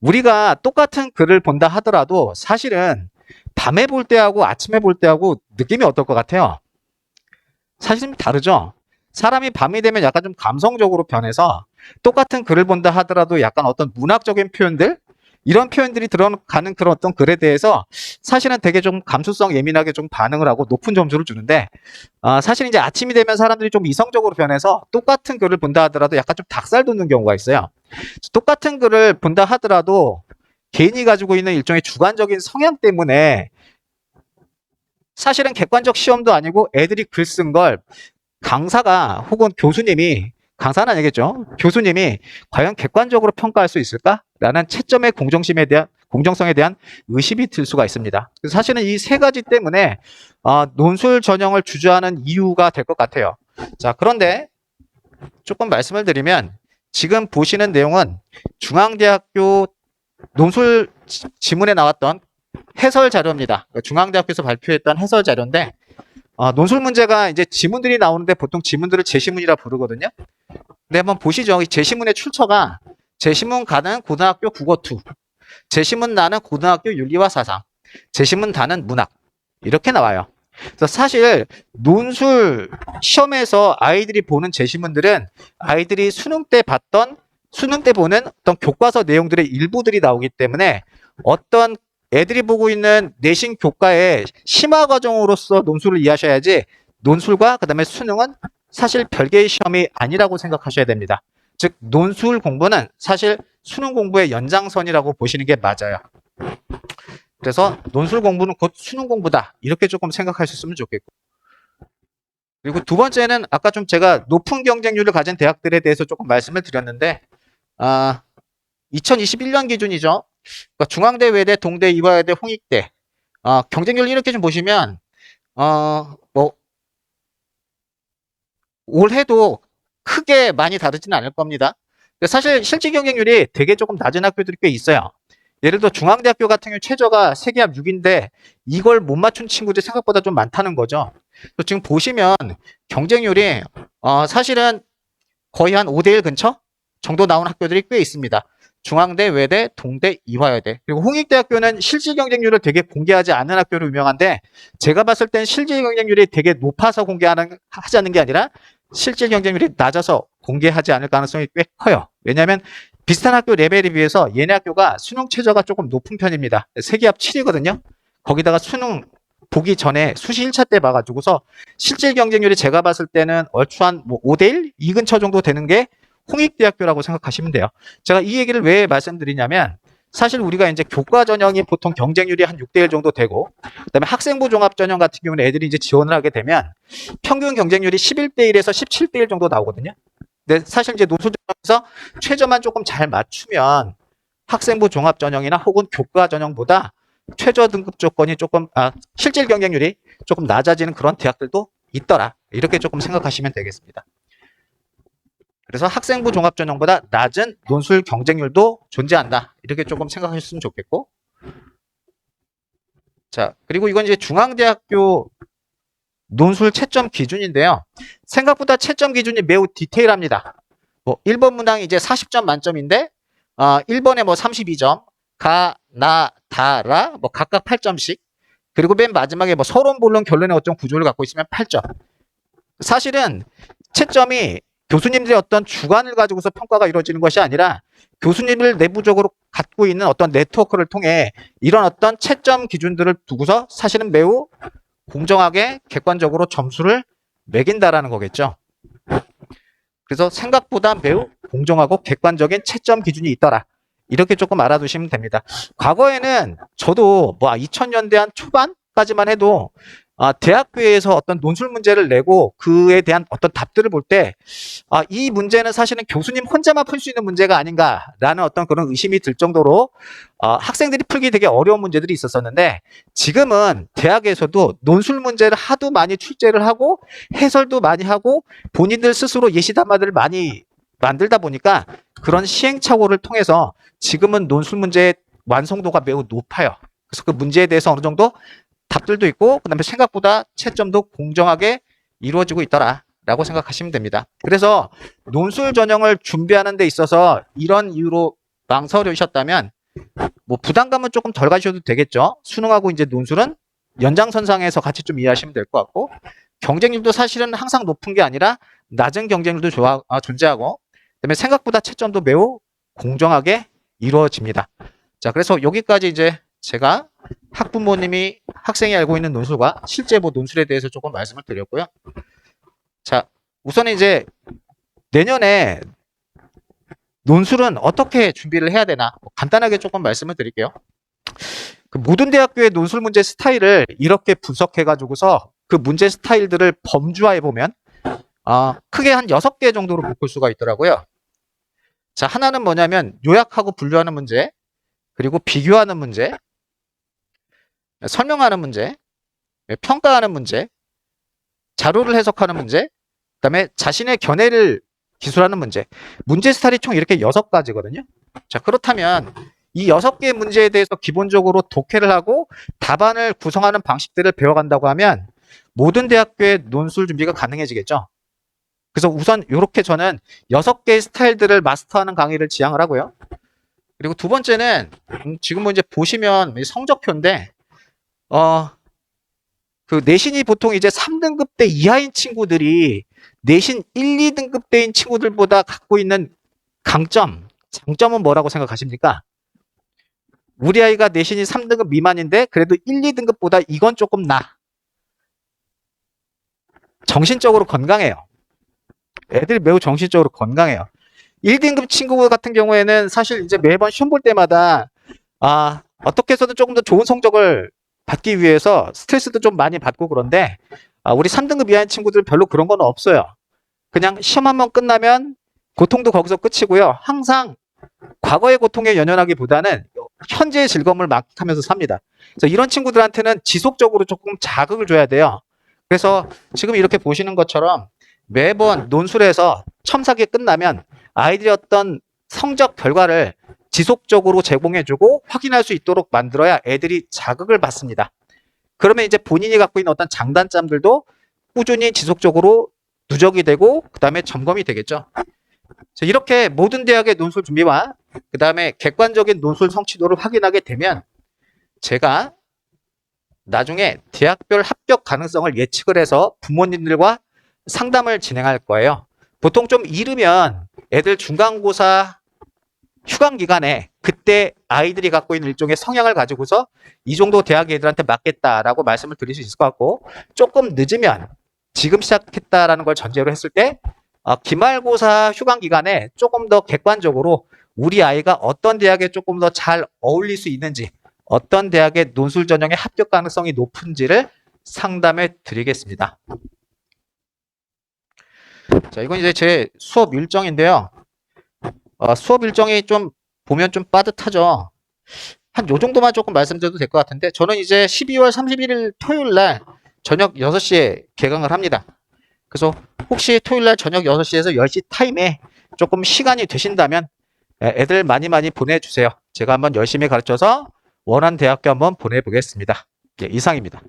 우리가 똑같은 글을 본다 하더라도 사실은 밤에 볼 때하고 아침에 볼 때하고 느낌이 어떨 것 같아요? 사실 좀 다르죠? 사람이 밤이 되면 약간 좀 감성적으로 변해서 똑같은 글을 본다 하더라도 약간 어떤 문학적인 표현들, 이런 표현들이 들어가는 그런 어떤 글에 대해서 사실은 되게 좀 감수성 예민하게 좀 반응을 하고 높은 점수를 주는데, 사실 이제 아침이 되면 사람들이 좀 이성적으로 변해서 똑같은 글을 본다 하더라도 약간 좀 닭살 돋는 경우가 있어요. 똑같은 글을 본다 하더라도 개인이 가지고 있는 일종의 주관적인 성향 때문에 사실은 객관적 시험도 아니고 애들이 글 쓴 걸 강사가 혹은 교수님이, 강사는 아니겠죠, 교수님이 과연 객관적으로 평가할 수 있을까라는 채점의 공정성에 대한 의심이 들 수가 있습니다. 그래서 사실은 이 세 가지 때문에 논술 전형을 주저하는 이유가 될 것 같아요. 자, 그런데 조금 말씀을 드리면, 지금 보시는 내용은 중앙대학교 논술 지문에 나왔던 해설 자료입니다. 중앙대학교에서 발표했던 해설 자료인데, 논술 문제가 이제 지문들이 나오는데 보통 지문들을 제시문이라 부르거든요. 근데 한번 보시죠. 이 제시문의 출처가 제시문 가는 고등학교 국어2, 제시문 나는 고등학교 윤리와 사상, 제시문 다는 문학, 이렇게 나와요. 그래서 사실 논술 시험에서 아이들이 보는 제시문들은 아이들이 수능 때 보는 어떤 교과서 내용들의 일부들이 나오기 때문에, 어떤 애들이 보고 있는 내신 교과의 심화 과정으로서 논술을 이해하셔야지, 논술과 그다음에 수능은 사실 별개의 시험이 아니라고 생각하셔야 됩니다. 즉 논술 공부는 사실 수능 공부의 연장선이라고 보시는 게 맞아요. 그래서 논술 공부는 곧 수능 공부다, 이렇게 조금 생각하셨으면 좋겠고, 그리고 두 번째는 아까 좀 제가 높은 경쟁률을 가진 대학들에 대해서 조금 말씀을 드렸는데, 2021년 기준이죠. 그러니까 중앙대, 외대, 동대, 이화여대, 홍익대, 경쟁률 이렇게 좀 보시면 뭐 올해도 크게 많이 다르지는 않을 겁니다. 사실 실제 경쟁률이 되게 조금 낮은 학교들이 꽤 있어요. 예를 들어 중앙대학교 같은 경우 최저가 세계합 6인데 이걸 못 맞춘 친구들이 생각보다 좀 많다는 거죠. 지금 보시면 경쟁률이 사실은 거의 한 5대1 근처 정도 나온 학교들이 꽤 있습니다. 중앙대, 외대, 동대, 이화여대. 그리고 홍익대학교는 실질 경쟁률을 되게 공개하지 않는 학교로 유명한데, 제가 봤을 땐 실질 경쟁률이 되게 높아서 하지 않는 게 아니라 실질 경쟁률이 낮아서 공개하지 않을 가능성이 꽤 커요. 왜냐하면 비슷한 학교 레벨에 비해서 얘네 학교가 수능 최저가 조금 높은 편입니다. 세계합 7이거든요. 거기다가 수능 보기 전에 수시 1차 때 봐가지고서 실질 경쟁률이 제가 봤을 때는 얼추 한 5대1? 이 근처 정도 되는 게 홍익대학교라고 생각하시면 돼요. 제가 이 얘기를 왜 말씀드리냐면, 사실 우리가 이제 교과 전형이 보통 경쟁률이 한 6대1 정도 되고, 그다음에 학생부 종합 전형 같은 경우는 애들이 이제 지원을 하게 되면 평균 경쟁률이 11대1에서 17대1 정도 나오거든요. 근데 사실 이제 논술 전형에서 최저만 조금 잘 맞추면 학생부 종합 전형이나 혹은 교과 전형보다 최저 등급 조건이 조금 실질 경쟁률이 조금 낮아지는 그런 대학들도 있더라, 이렇게 조금 생각하시면 되겠습니다. 그래서 학생부 종합전형보다 낮은 논술 경쟁률도 존재한다, 이렇게 조금 생각하셨으면 좋겠고, 자, 그리고 이건 이제 중앙대학교 논술 채점 기준인데요. 생각보다 채점 기준이 매우 디테일합니다. 뭐 1번 문항이 이제 40점 만점인데 1번에 뭐 32점, 가, 나, 다, 라, 뭐 각각 8점씩. 그리고 맨 마지막에 뭐 서론, 본론, 결론의 어떤 구조를 갖고 있으면 8점. 사실은 채점이 교수님들의 어떤 주관을 가지고서 평가가 이루어지는 것이 아니라 교수님을 내부적으로 갖고 있는 어떤 네트워크를 통해 이런 어떤 채점 기준들을 두고서 사실은 매우 공정하게 객관적으로 점수를 매긴다라는 거겠죠. 그래서 생각보다 매우 공정하고 객관적인 채점 기준이 있더라. 이렇게 조금 알아두시면 됩니다. 과거에는 저도 뭐 2000년대 한 초반까지만 해도 대학교에서 어떤 논술 문제를 내고 그에 대한 어떤 답들을 볼 때 이 문제는 사실은 교수님 혼자만 풀 수 있는 문제가 아닌가라는 어떤 그런 의심이 들 정도로 학생들이 풀기 되게 어려운 문제들이 있었었는데 지금은 대학에서도 논술 문제를 하도 많이 출제를 하고 해설도 많이 하고 본인들 스스로 예시 담화들을 많이 만들다 보니까 그런 시행착오를 통해서 지금은 논술 문제의 완성도가 매우 높아요. 그래서 그 문제에 대해서 어느 정도 답들도 있고 그다음에 생각보다 채점도 공정하게 이루어지고 있더라라고 생각하시면 됩니다. 그래서 논술 전형을 준비하는 데 있어서 이런 이유로 망설이셨다면 뭐 부담감은 조금 덜 가셔도 되겠죠. 수능하고 이제 논술은 연장선상에서 같이 좀 이해하시면 될 것 같고 경쟁률도 사실은 항상 높은 게 아니라 낮은 경쟁률도 존재하고 그다음에 생각보다 채점도 매우 공정하게 이루어집니다. 자, 그래서 여기까지 이제 제가 학부모님이 학생이 알고 있는 논술과 실제 뭐 논술에 대해서 조금 말씀을 드렸고요. 자, 우선 이제 내년에 논술은 어떻게 준비를 해야 되나 간단하게 조금 말씀을 드릴게요. 그 모든 대학교의 논술 문제 스타일을 이렇게 분석해 가지고서 그 문제 스타일들을 범주화해 보면 크게 한 6개 정도로 묶을 수가 있더라고요. 자, 하나는 뭐냐면 요약하고 분류하는 문제, 그리고 비교하는 문제, 설명하는 문제, 평가하는 문제, 자료를 해석하는 문제, 그다음에 자신의 견해를 기술하는 문제. 문제 스타일이 총 이렇게 6가지거든요. 자, 그렇다면 이 6개의 문제에 대해서 기본적으로 독해를 하고 답안을 구성하는 방식들을 배워간다고 하면 모든 대학교의 논술 준비가 가능해지겠죠. 그래서 우선 이렇게 저는 6개의 스타일들을 마스터하는 강의를 지향을 하고요. 그리고 두 번째는 지금 뭐 이제 보시면 성적표인데 그 내신이 보통 이제 3등급대 이하인 친구들이 내신 1, 2등급대인 친구들보다 갖고 있는 강점, 장점은 뭐라고 생각하십니까? 우리 아이가 내신이 3등급 미만인데 그래도 1, 2등급보다 이건 조금 정신적으로 건강해요. 애들이 매우 정신적으로 건강해요. 1등급 친구 같은 경우에는 사실 이제 매번 시험 볼 때마다 어떻게 해서든 조금 더 좋은 성적을 받기 위해서 스트레스도 좀 많이 받고 그런데 우리 3등급 이하인 친구들 별로 그런 건 없어요. 그냥 시험 한번 끝나면 고통도 거기서 끝이고요. 항상 과거의 고통에 연연하기보다는 현재의 즐거움을 만끽하면서 삽니다. 그래서 이런 친구들한테는 지속적으로 조금 자극을 줘야 돼요. 그래서 지금 이렇게 보시는 것처럼 매번 논술에서 첨삭이 끝나면 아이들이 어떤 성적 결과를 지속적으로 제공해주고 확인할 수 있도록 만들어야 애들이 자극을 받습니다. 그러면 이제 본인이 갖고 있는 어떤 장단점들도 꾸준히 지속적으로 누적이 되고 그 다음에 점검이 되겠죠. 이렇게 모든 대학의 논술 준비와 그 다음에 객관적인 논술 성취도를 확인하게 되면 제가 나중에 대학별 합격 가능성을 예측을 해서 부모님들과 상담을 진행할 거예요. 보통 좀 이르면 애들 중간고사 휴강 기간에 그때 아이들이 갖고 있는 일종의 성향을 가지고서 이 정도 대학 애들한테 맞겠다라고 말씀을 드릴 수 있을 것 같고 조금 늦으면 지금 시작했다라는 걸 전제로 했을 때 기말고사 휴강 기간에 조금 더 객관적으로 우리 아이가 어떤 대학에 조금 더 잘 어울릴 수 있는지 어떤 대학의 논술 전형의 합격 가능성이 높은지를 상담해 드리겠습니다. 자, 이건 이제 제 수업 일정인데요. 수업 일정이 좀 보면 좀 빠듯하죠. 한 요 정도만 조금 말씀드려도 될 것 같은데 저는 이제 12월 31일 토요일 날 저녁 6시에 개강을 합니다. 그래서 혹시 토요일 날 저녁 6시에서 10시 타임에 조금 시간이 되신다면 애들 많이 보내주세요. 제가 한번 열심히 가르쳐서 원하는 대학교 한번 보내보겠습니다. 예, 이상입니다.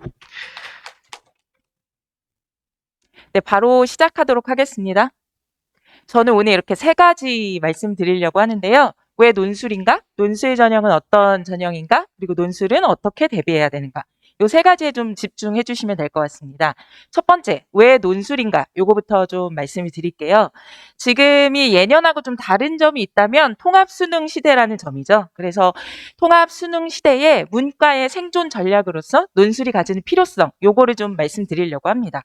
네, 바로 시작하도록 하겠습니다. 저는 오늘 이렇게 세 가지 말씀드리려고 하는데요. 왜 논술인가? 논술 전형은 어떤 전형인가? 그리고 논술은 어떻게 대비해야 되는가? 요 세 가지에 좀 집중해 주시면 될 것 같습니다. 첫 번째, 왜 논술인가? 요거부터 좀 말씀을 드릴게요. 지금이 예년하고 좀 다른 점이 있다면 통합수능 시대라는 점이죠. 그래서 통합수능 시대에 문과의 생존 전략으로서 논술이 가지는 필요성, 요거를 좀 말씀드리려고 합니다.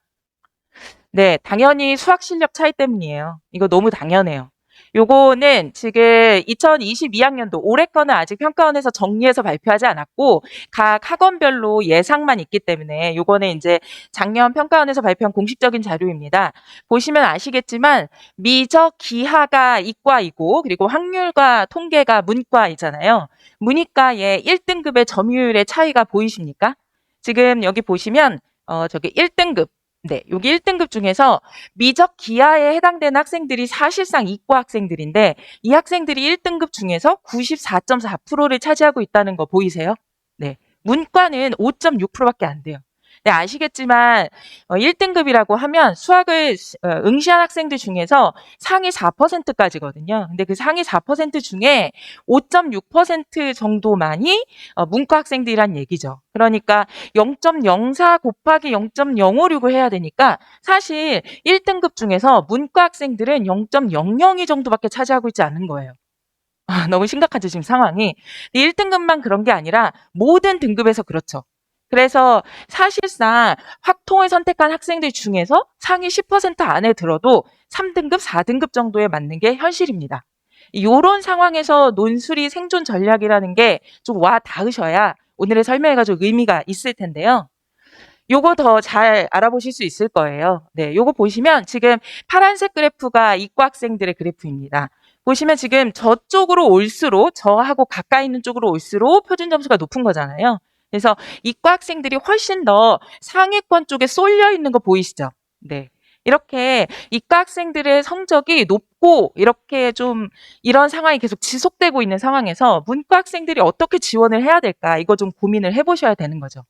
네, 당연히 수학 실력 차이 때문이에요. 이거 너무 당연해요. 요거는 지금 2022학년도 올해 거는 아직 평가원에서 정리해서 발표하지 않았고 각 학원별로 예상만 있기 때문에 요거는 이제 작년 평가원에서 발표한 공식적인 자료입니다. 보시면 아시겠지만 미적 기하가 이과이고 그리고 확률과 통계가 문과이잖아요. 문이과의 1등급의 점유율의 차이가 보이십니까? 지금 여기 보시면 저기 1등급 네, 여기 1등급 중에서 미적 기하에 해당되는 학생들이 사실상 이과 학생들인데 이 학생들이 1등급 중에서 94.4%를 차지하고 있다는 거 보이세요? 네, 문과는 5.6%밖에 안 돼요. 네, 아시겠지만 1등급이라고 하면 수학을 응시한 학생들 중에서 상위 4%까지거든요. 근데 그 상위 4% 중에 5.6% 정도만이 문과 학생들이란 얘기죠. 그러니까 0.04 곱하기 0.056을 해야 되니까 사실 1등급 중에서 문과 학생들은 0.002 정도밖에 차지하고 있지 않은 거예요. 너무 심각하죠, 지금 상황이. 1등급만 그런 게 아니라 모든 등급에서 그렇죠. 그래서 사실상 확통을 선택한 학생들 중에서 상위 10% 안에 들어도 3등급, 4등급 정도에 맞는 게 현실입니다. 이런 상황에서 논술이 생존 전략이라는 게 좀 와 닿으셔야 오늘의 설명해가지고 의미가 있을 텐데요. 요거 더 잘 알아보실 수 있을 거예요. 네, 요거 보시면 지금 파란색 그래프가 이과 학생들의 그래프입니다. 보시면 지금 저쪽으로 올수록 저하고 가까이 있는 쪽으로 올수록 표준 점수가 높은 거잖아요. 그래서 이과 학생들이 훨씬 더 상위권 쪽에 쏠려 있는 거 보이시죠? 네. 이렇게 이과 학생들의 성적이 높고 이렇게 좀 이런 상황이 계속 지속되고 있는 상황에서 문과 학생들이 어떻게 지원을 해야 될까? 이거 좀 고민을 해보셔야 되는 거죠.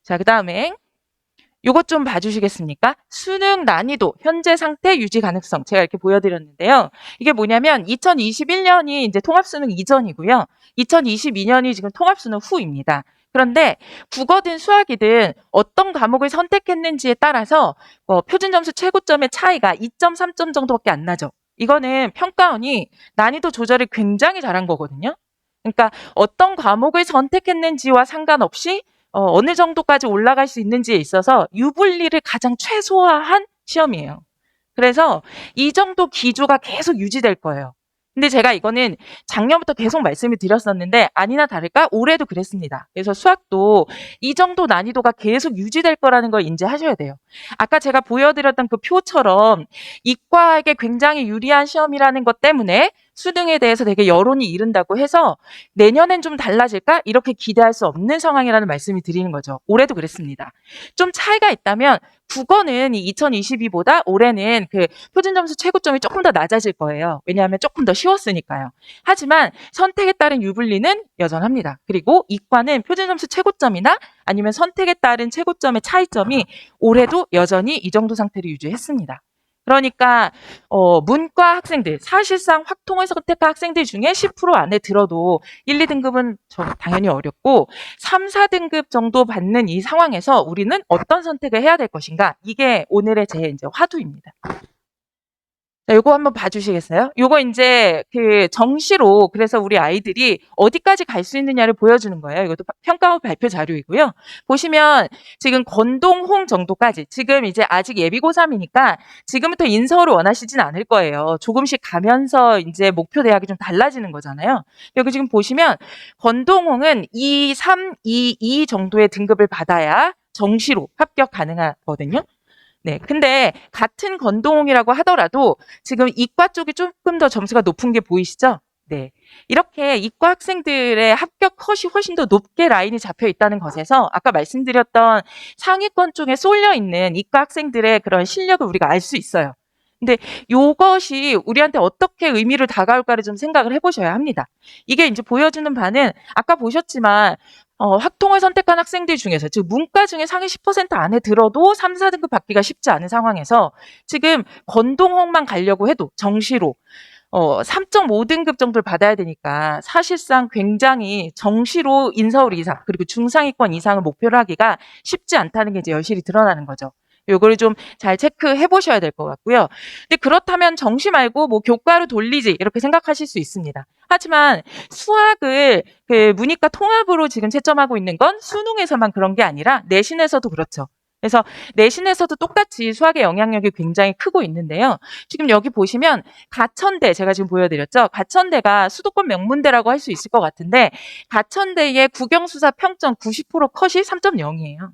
자, 그 다음에 요것 좀 봐주시겠습니까? 수능 난이도, 현재 상태 유지 가능성. 제가 이렇게 보여드렸는데요. 이게 뭐냐면 2021년이 이제 통합수능 이전이고요. 2022년이 지금 통합수능 후입니다. 그런데 국어든 수학이든 어떤 과목을 선택했는지에 따라서 표준 점수 최고점의 차이가 2.3점 정도밖에 안 나죠. 이거는 평가원이 난이도 조절을 굉장히 잘한 거거든요. 그러니까 어떤 과목을 선택했는지와 상관없이 어느 정도까지 올라갈 수 있는지에 있어서 유불리를 가장 최소화한 시험이에요. 그래서 이 정도 기조가 계속 유지될 거예요. 근데 제가 이거는 작년부터 계속 말씀을 드렸었는데 아니나 다를까 올해도 그랬습니다. 그래서 수학도 이 정도 난이도가 계속 유지될 거라는 걸 인지하셔야 돼요. 아까 제가 보여드렸던 그 표처럼 이과에게 굉장히 유리한 시험이라는 것 때문에 수능에 대해서 되게 여론이 이른다고 해서 내년엔 좀 달라질까? 이렇게 기대할 수 없는 상황이라는 말씀을 드리는 거죠. 올해도 그랬습니다. 좀 차이가 있다면 국어는 2022보다 올해는 그 표준 점수 최고점이 조금 더 낮아질 거예요. 왜냐하면 조금 더 쉬웠으니까요. 하지만 선택에 따른 유불리는 여전합니다. 그리고 이과는 표준 점수 최고점이나 아니면 선택에 따른 최고점의 차이점이 올해도 여전히 이 정도 상태를 유지했습니다. 그러니까 문과 학생들, 사실상 확통을 선택한 학생들 중에 10% 안에 들어도 1, 2등급은 당연히 어렵고 3, 4등급 정도 받는 이 상황에서 우리는 어떤 선택을 해야 될 것인가? 이게 오늘의 제 이제 화두입니다. 자, 요거 한번 봐주시겠어요? 요거 이제 그 정시로 그래서 우리 아이들이 어디까지 갈 수 있느냐를 보여주는 거예요. 이것도 평가원 발표 자료이고요. 보시면 지금 건동홍 정도까지 지금 이제 아직 예비 고3이니까 지금부터 인서울을 원하시진 않을 거예요. 조금씩 가면서 이제 목표 대학이 좀 달라지는 거잖아요. 여기 지금 보시면 건동홍은 2, 3, 2, 2 정도의 등급을 받아야 정시로 합격 가능하거든요. 네, 근데 같은 건동홍이라고 하더라도 지금 이과 쪽이 조금 더 점수가 높은 게 보이시죠? 네, 이렇게 이과 학생들의 합격 컷이 훨씬 더 높게 라인이 잡혀 있다는 것에서 아까 말씀드렸던 상위권 쪽에 쏠려 있는 이과 학생들의 그런 실력을 우리가 알 수 있어요. 근데 요것이 우리한테 어떻게 의미를 다가올까를 좀 생각을 해보셔야 합니다. 이게 이제 보여주는 바는 아까 보셨지만 학통을 선택한 학생들 중에서, 즉 문과 중에 상위 10% 안에 들어도 3, 4등급 받기가 쉽지 않은 상황에서 지금 건동홍만 가려고 해도 정시로 3.5등급 정도를 받아야 되니까 사실상 굉장히 정시로 인서울 이상 그리고 중상위권 이상을 목표로 하기가 쉽지 않다는 게 이제 여실히 드러나는 거죠. 요거를 좀 잘 체크해 보셔야 될 것 같고요. 근데 그렇다면 정시 말고 뭐 교과로 돌리지 이렇게 생각하실 수 있습니다. 하지만 수학을 그 문이과 통합으로 지금 채점하고 있는 건 수능에서만 그런 게 아니라 내신에서도 그렇죠. 그래서 내신에서도 똑같이 수학의 영향력이 굉장히 크고 있는데요. 지금 여기 보시면 가천대 제가 지금 보여드렸죠. 가천대가 수도권 명문대라고 할 수 있을 것 같은데 가천대의 국영수사 평점 90% 컷이 3.0이에요.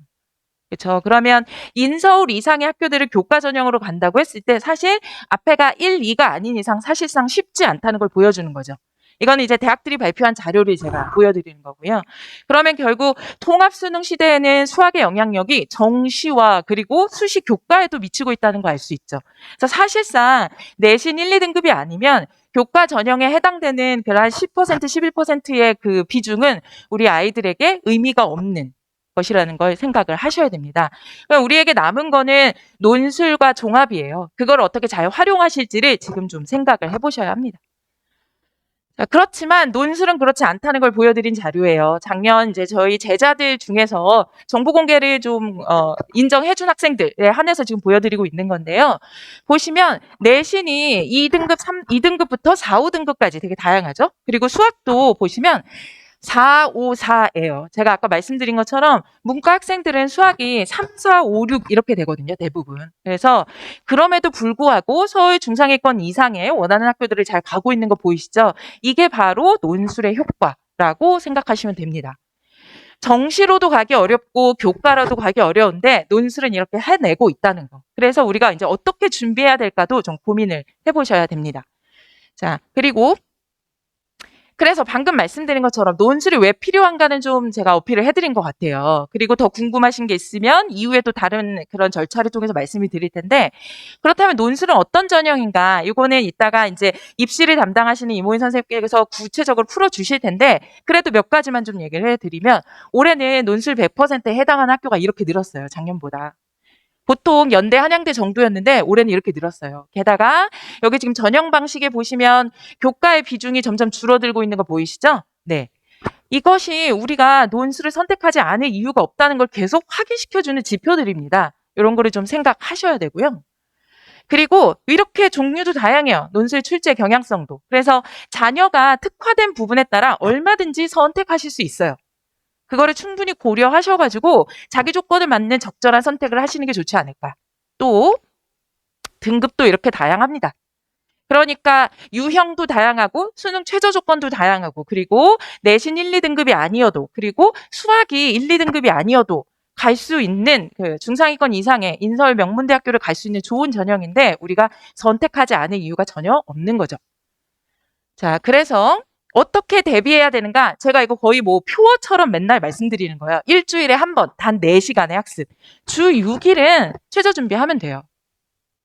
그렇죠. 그러면 인서울 이상의 학교들을 교과 전형으로 간다고 했을 때 사실 앞에가 1, 2가 아닌 이상 사실상 쉽지 않다는 걸 보여주는 거죠. 이거는 이제 대학들이 발표한 자료를 제가 보여드리는 거고요. 그러면 결국 통합수능 시대에는 수학의 영향력이 정시와 그리고 수시 교과에도 미치고 있다는 거 알 수 있죠. 그래서 사실상 내신 1, 2등급이 아니면 교과 전형에 해당되는 한 10%, 11%의 그 비중은 우리 아이들에게 의미가 없는 것이라는 걸 생각을 하셔야 됩니다. 그럼 우리에게 남은 거는 논술과 종합이에요. 그걸 어떻게 잘 활용하실지를 지금 좀 생각을 해보셔야 합니다. 자, 그렇지만 논술은 그렇지 않다는 걸 보여드린 자료예요. 작년 이제 저희 제자들 중에서 정보 공개를 좀 인정해준 학생들에 한해서 지금 보여드리고 있는 건데요. 보시면 내신이 2등급, 2등급부터 4, 5등급까지 되게 다양하죠. 그리고 수학도 보시면 4, 5, 4예요. 제가 아까 말씀드린 것처럼 문과 학생들은 수학이 3, 4, 5, 6 이렇게 되거든요. 대부분. 그래서 그럼에도 불구하고 서울 중상위권 이상의 원하는 학교들을 잘 가고 있는 거 보이시죠? 이게 바로 논술의 효과라고 생각하시면 됩니다. 정시로도 가기 어렵고 교과로도 가기 어려운데 논술은 이렇게 해내고 있다는 거. 그래서 우리가 이제 어떻게 준비해야 될까도 좀 고민을 해보셔야 됩니다. 자, 그래서 방금 말씀드린 것처럼 논술이 왜 필요한가는 좀 제가 어필을 해드린 것 같아요. 그리고 더 궁금하신 게 있으면 이후에 또 다른 그런 절차를 통해서 말씀을 드릴 텐데, 그렇다면 논술은 어떤 전형인가? 이거는 이따가 이제 입시를 담당하시는 이모인 선생님께서 구체적으로 풀어주실 텐데, 그래도 몇 가지만 좀 얘기를 해드리면, 올해는 논술 100%에 해당하는 학교가 이렇게 늘었어요. 작년보다. 보통 연대, 한양대 정도였는데 올해는 이렇게 늘었어요. 게다가 여기 지금 전형 방식에 보시면 교과의 비중이 점점 줄어들고 있는 거 보이시죠? 네. 이것이 우리가 논술을 선택하지 않을 이유가 없다는 걸 계속 확인시켜주는 지표들입니다. 이런 거를 좀 생각하셔야 되고요. 그리고 이렇게 종류도 다양해요. 논술 출제 경향성도. 그래서 자녀가 특화된 부분에 따라 얼마든지 선택하실 수 있어요. 그거를 충분히 고려하셔가지고 자기 조건에 맞는 적절한 선택을 하시는 게 좋지 않을까. 또 등급도 이렇게 다양합니다. 그러니까 유형도 다양하고 수능 최저 조건도 다양하고 그리고 내신 1, 2등급이 아니어도 그리고 수학이 1, 2등급이 아니어도 갈 수 있는 그 중상위권 이상의 인서울 명문대학교를 갈 수 있는 좋은 전형인데 우리가 선택하지 않을 이유가 전혀 없는 거죠. 자, 그래서 어떻게 대비해야 되는가? 제가 이거 거의 뭐 표어처럼 맨날 말씀드리는 거예요. 일주일에 한 번, 단 4시간의 학습. 주 6일은 최저 준비하면 돼요.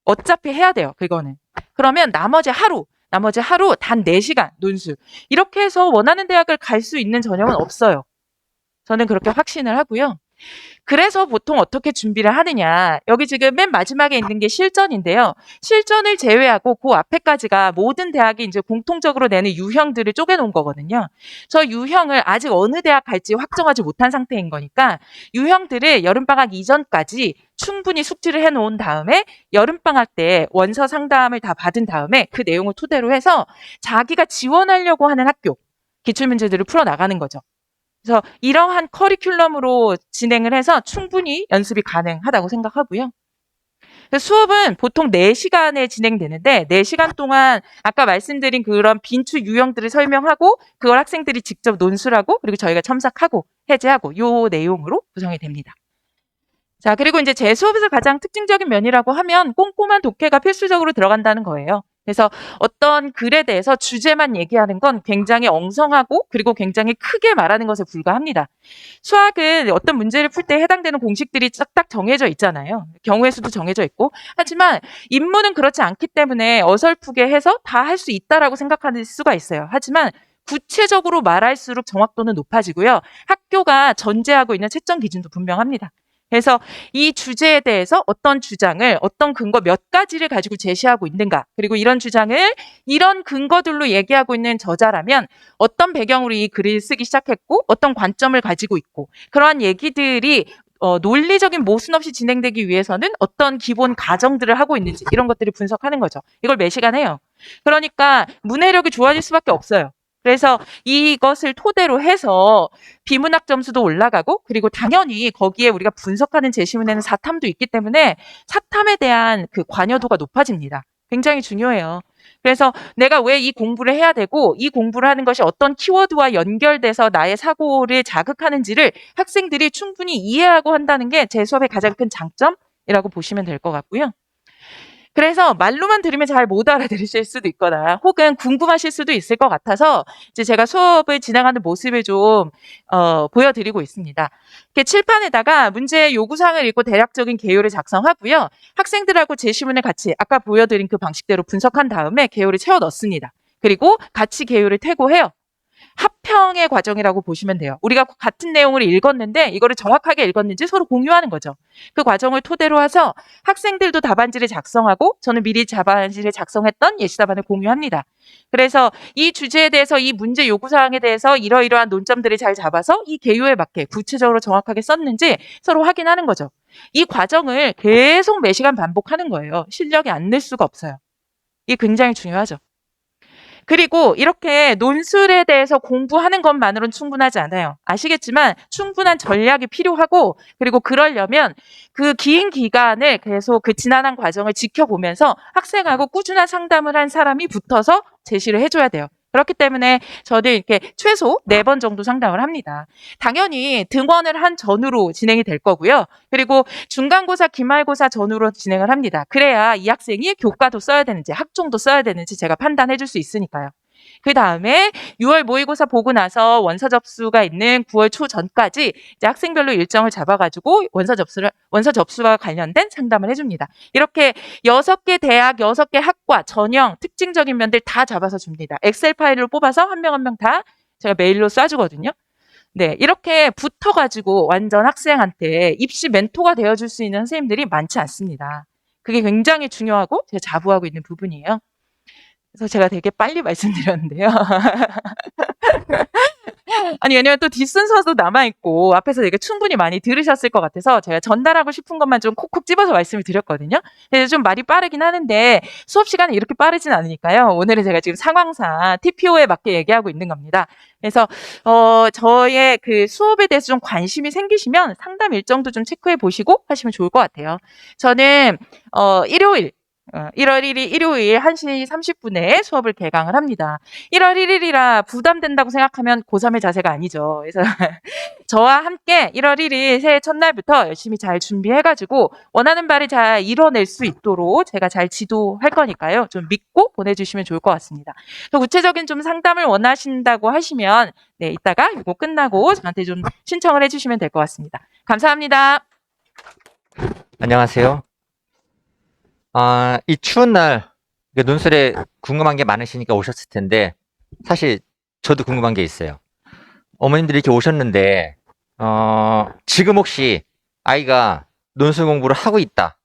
어차피 해야 돼요, 그거는. 그러면 나머지 하루 단 4시간 논술. 이렇게 해서 원하는 대학을 갈 수 있는 전형은 없어요. 저는 그렇게 확신을 하고요. 그래서 보통 어떻게 준비를 하느냐. 여기 지금 맨 마지막에 있는 게 실전인데요. 실전을 제외하고 그 앞에까지가 모든 대학이 이제 공통적으로 내는 유형들을 쪼개놓은 거거든요. 저 유형을 아직 어느 대학 갈지 확정하지 못한 상태인 거니까 유형들을 여름방학 이전까지 충분히 숙지를 해놓은 다음에 여름방학 때 원서 상담을 다 받은 다음에 그 내용을 토대로 해서 자기가 지원하려고 하는 학교 기출문제들을 풀어나가는 거죠. 그래서 이러한 커리큘럼으로 진행을 해서 충분히 연습이 가능하다고 생각하고요. 수업은 보통 4시간에 진행되는데 4시간 동안 아까 말씀드린 그런 빈추 유형들을 설명하고 그걸 학생들이 직접 논술하고 그리고 저희가 첨삭하고 해제하고 요 내용으로 구성이 됩니다. 자, 그리고 이제 제 수업에서 가장 특징적인 면이라고 하면 꼼꼼한 독해가 필수적으로 들어간다는 거예요. 그래서 어떤 글에 대해서 주제만 얘기하는 건 굉장히 엉성하고 그리고 굉장히 크게 말하는 것에 불과합니다. 수학은 어떤 문제를 풀 때 해당되는 공식들이 딱 정해져 있잖아요. 경우의 수도 정해져 있고. 하지만 인문은 그렇지 않기 때문에 어설프게 해서 다 할 수 있다라고 생각하는 수가 있어요. 하지만 구체적으로 말할수록 정확도는 높아지고요. 학교가 전제하고 있는 채점 기준도 분명합니다. 그래서 이 주제에 대해서 어떤 주장을, 어떤 근거 몇 가지를 가지고 제시하고 있는가, 그리고 이런 주장을 이런 근거들로 얘기하고 있는 저자라면 어떤 배경으로 이 글을 쓰기 시작했고, 어떤 관점을 가지고 있고, 그러한 얘기들이 논리적인 모순 없이 진행되기 위해서는 어떤 기본 가정들을 하고 있는지, 이런 것들을 분석하는 거죠. 이걸 매 시간 해요. 그러니까 문해력이 좋아질 수밖에 없어요. 그래서 이것을 토대로 해서 비문학 점수도 올라가고, 그리고 당연히 거기에 우리가 분석하는 제시문에는 사탐도 있기 때문에 사탐에 대한 그 관여도가 높아집니다. 굉장히 중요해요. 그래서 내가 왜 이 공부를 해야 되고, 이 공부를 하는 것이 어떤 키워드와 연결돼서 나의 사고를 자극하는지를 학생들이 충분히 이해하고 한다는 게 제 수업의 가장 큰 장점이라고 보시면 될 것 같고요. 그래서 말로만 들으면 잘 못 알아들으실 수도 있거나 혹은 궁금하실 수도 있을 것 같아서 이제 제가 수업을 진행하는 모습을 좀 보여드리고 있습니다. 이렇게 칠판에다가 문제 요구사항을 읽고 대략적인 개요를 작성하고요. 학생들하고 제시문을 같이 아까 보여드린 그 방식대로 분석한 다음에 개요를 채워 넣습니다. 그리고 같이 개요를 태고해요. 합평의 과정이라고 보시면 돼요. 우리가 같은 내용을 읽었는데 이거를 정확하게 읽었는지 서로 공유하는 거죠. 그 과정을 토대로 해서 학생들도 답안지를 작성하고 저는 미리 답안지를 작성했던 예시 답안을 공유합니다. 그래서 이 주제에 대해서 이 문제 요구사항에 대해서 이러이러한 논점들을 잘 잡아서 이 개요에 맞게 구체적으로 정확하게 썼는지 서로 확인하는 거죠. 이 과정을 계속 매시간 반복하는 거예요. 실력이 안 늘 수가 없어요. 이게 굉장히 중요하죠. 그리고 이렇게 논술에 대해서 공부하는 것만으로는 충분하지 않아요. 아시겠지만 충분한 전략이 필요하고, 그리고 그러려면 그 긴 기간을 계속 그 지난한 과정을 지켜보면서 학생하고 꾸준한 상담을 한 사람이 붙어서 제시를 해줘야 돼요. 그렇기 때문에 저는 이렇게 최소 4번 정도 상담을 합니다. 당연히 등원을 한 전후로 진행이 될 거고요. 그리고 중간고사, 기말고사 전후로 진행을 합니다. 그래야 이 학생이 교과도 써야 되는지 학종도 써야 되는지 제가 판단해 줄 수 있으니까요. 그 다음에 6월 모의고사 보고 나서 원서 접수가 있는 9월 초 전까지 이제 학생별로 일정을 잡아가지고 원서 접수와 관련된 상담을 해줍니다. 이렇게 6개 대학, 6개 학과, 전형, 특징적인 면들 다 잡아서 줍니다. 엑셀 파일을 뽑아서 한 명 한 명 다 제가 메일로 쏴주거든요. 네, 이렇게 붙어가지고 완전 학생한테 입시 멘토가 되어줄 수 있는 선생님들이 많지 않습니다. 그게 굉장히 중요하고 제가 자부하고 있는 부분이에요. 그래서 제가 되게 빨리 말씀드렸는데요. 아니, 왜냐면 또 뒷순서도 남아있고 앞에서 되게 충분히 많이 들으셨을 것 같아서 제가 전달하고 싶은 것만 좀 콕콕 집어서 말씀을 드렸거든요. 그래서 좀 말이 빠르긴 하는데 수업 시간이 이렇게 빠르진 않으니까요. 오늘은 제가 지금 상황상 TPO에 맞게 얘기하고 있는 겁니다. 그래서 저의 그 수업에 대해서 좀 관심이 생기시면 상담 일정도 좀 체크해 보시고 하시면 좋을 것 같아요. 저는 일요일 1월 1일 일요일 1시 30분에 수업을 개강을 합니다. 1월 1일이라 부담된다고 생각하면 고3의 자세가 아니죠. 그래서 저와 함께 1월 1일 새해 첫날부터 열심히 잘 준비해가지고 원하는 바를 잘 이뤄낼 수 있도록 제가 잘 지도할 거니까요. 좀 믿고 보내주시면 좋을 것 같습니다. 더 구체적인 좀 상담을 원하신다고 하시면 네, 이따가 이거 끝나고 저한테 좀 신청을 해주시면 될 것 같습니다. 감사합니다. 안녕하세요. 이 추운 날 논술에 궁금한 게 많으시니까 오셨을 텐데 사실 저도 궁금한 게 있어요. 어머님들이 이렇게 오셨는데 지금 혹시 아이가 논술 공부를 하고 있다.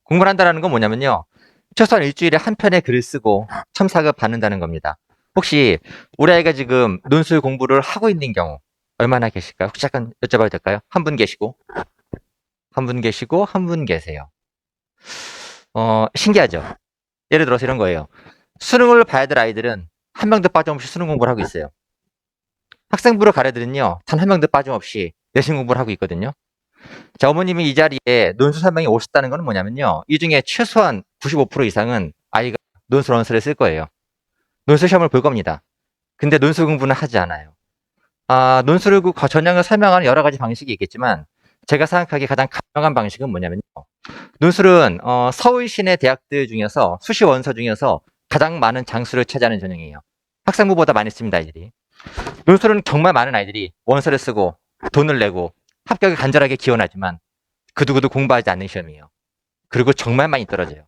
공부를 한다는 건 뭐냐면요. 최소한 일주일에 한 편의 글을 쓰고 첨삭을 받는다는 겁니다. 혹시 우리 아이가 지금 논술 공부를 하고 있는 경우 얼마나 계실까요? 혹시 잠깐 여쭤봐도 될까요? 한 분 계시고 한 분 계시고 한 분 계세요. 신기하죠? 예를 들어서 이런 거예요. 수능을 봐야 될 아이들은 한 명도 빠짐없이 수능 공부를 하고 있어요. 학생부를 갈 애들은요, 단 한 명도 빠짐없이 내신 공부를 하고 있거든요. 자, 어머님이 이 자리에 논술 설명이 오셨다는 건 뭐냐면요. 이 중에 최소한 95% 이상은 아이가 논술 원서를 쓸 거예요. 논술 시험을 볼 겁니다. 근데 논술 공부는 하지 않아요. 논술 전형을 설명하는 여러 가지 방식이 있겠지만 제가 생각하기에 가장 가능한 방식은 뭐냐면요. 논술은 서울 시내 대학들 중에서 수시 원서 중에서 가장 많은 장수를 차지하는 전형이에요. 학생부보다 많이 씁니다, 아이들이. 논술은 정말 많은 아이들이 원서를 쓰고 돈을 내고 합격을 간절하게 기원하지만 그 누구도 공부하지 않는 시험이에요. 그리고 정말 많이 떨어져요.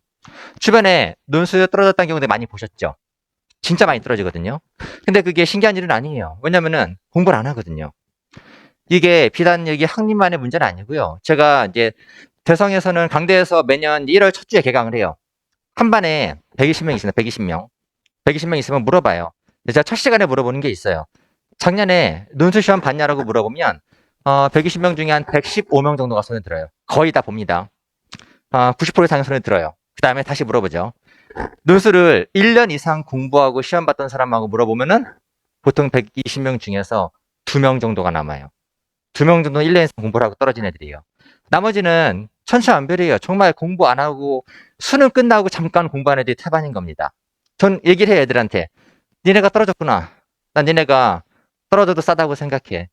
주변에 논술 떨어졌다는 경우도 많이 보셨죠? 진짜 많이 떨어지거든요. 근데 그게 신기한 일은 아니에요. 왜냐면은 공부를 안 하거든요. 이게 비단 여기 학님만의 문제는 아니고요. 제가 이제 대성에서는 강대에서 매년 1월 첫 주에 개강을 해요. 한 반에 120명 있습니다. 120명. 120명 있으면 물어봐요. 근데 제가 첫 시간에 물어보는 게 있어요. 작년에 논술 시험 봤냐라고 물어보면 120명 중에 한 115명 정도가 손을 들어요. 거의 다 봅니다. 90% 이상의 손을 들어요. 그 다음에 다시 물어보죠. 논술을 1년 이상 공부하고 시험 봤던 사람하고 물어보면은 보통 120명 중에서 2명 정도가 남아요. 2명 정도는 1년 이상 공부를 하고 떨어진 애들이에요. 나머지는 천차만별이에요. 정말 공부 안 하고 수능 끝나고 잠깐 공부한 애들이 태반인 겁니다. 전 얘기를 해요, 애들한테. 니네가 떨어졌구나. 난 니네가 떨어져도 싸다고 생각해.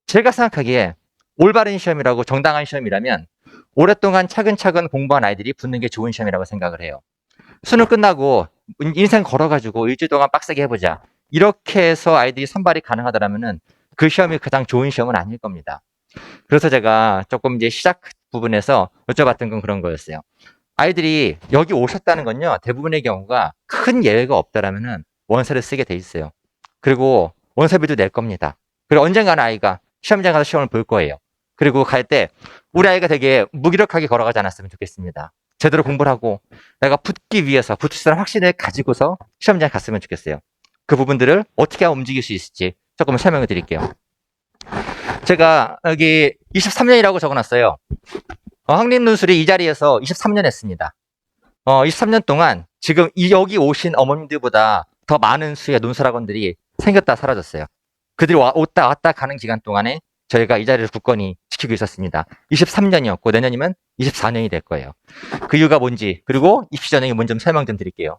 제가 생각하기에 올바른 시험이라고 정당한 시험이라면 오랫동안 차근차근 공부한 아이들이 붙는 게 좋은 시험이라고 생각을 해요. 수능 끝나고 인생 걸어가지고 일주일 동안 빡세게 해보자. 이렇게 해서 아이들이 선발이 가능하다면은 그 시험이 가장 좋은 시험은 아닐 겁니다. 그래서 제가 조금 이제 시작 부분에서 여쭤봤던 건 그런 거였어요. 아이들이 여기 오셨다는 건요, 대부분의 경우가 큰 예외가 없다라면은 원서를 쓰게 돼 있어요. 그리고 원서비도 낼 겁니다. 그리고 언젠가는 아이가 시험장 가서 시험을 볼 거예요. 그리고 갈 때 우리 아이가 되게 무기력하게 걸어가지 않았으면 좋겠습니다. 제대로 공부를 하고 내가 붙기 위해서 붙을 수 있는 확신을 가지고서 시험장에 갔으면 좋겠어요. 그 부분들을 어떻게 하면 움직일 수 있을지 조금 설명을 드릴게요. 제가 여기 23년이라고 적어놨어요. 학림논술이 이 자리에서 23년 했습니다. 23년 동안 지금 여기 오신 어머님들보다 더 많은 수의 논술학원들이 생겼다 사라졌어요. 그들이 왔다 가는 기간 동안에 저희가 이 자리를 굳건히 지키고 있었습니다. 23년이었고 내년이면 24년이 될 거예요. 그 이유가 뭔지, 그리고 입시 전형이 뭔지 좀 설명 좀 드릴게요.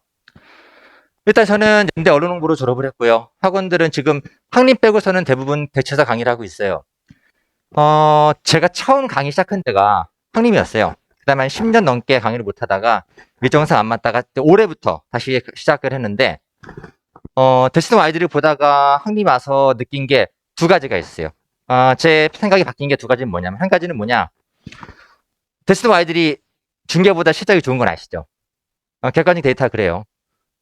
일단 저는 연대 언론홍보로 졸업을 했고요. 학원들은 지금 학림 빼고서는 대부분 대체서 강의를 하고 있어요. 제가 처음 강의 시작한 때가 학림이었어요. 그 다음에 한 10년 넘게 강의를 못 하다가 일정상 안 맞다가 올해부터 다시 시작을 했는데, 대치동 아이들을 보다가 학림 와서 느낀 게 두 가지가 있어요. 제 생각이 바뀐 게 두 가지는 뭐냐면, 한 가지는 뭐냐, 대치동 아이들이 중계보다 실적이 좋은 건 아시죠? 객관적 데이터가 그래요.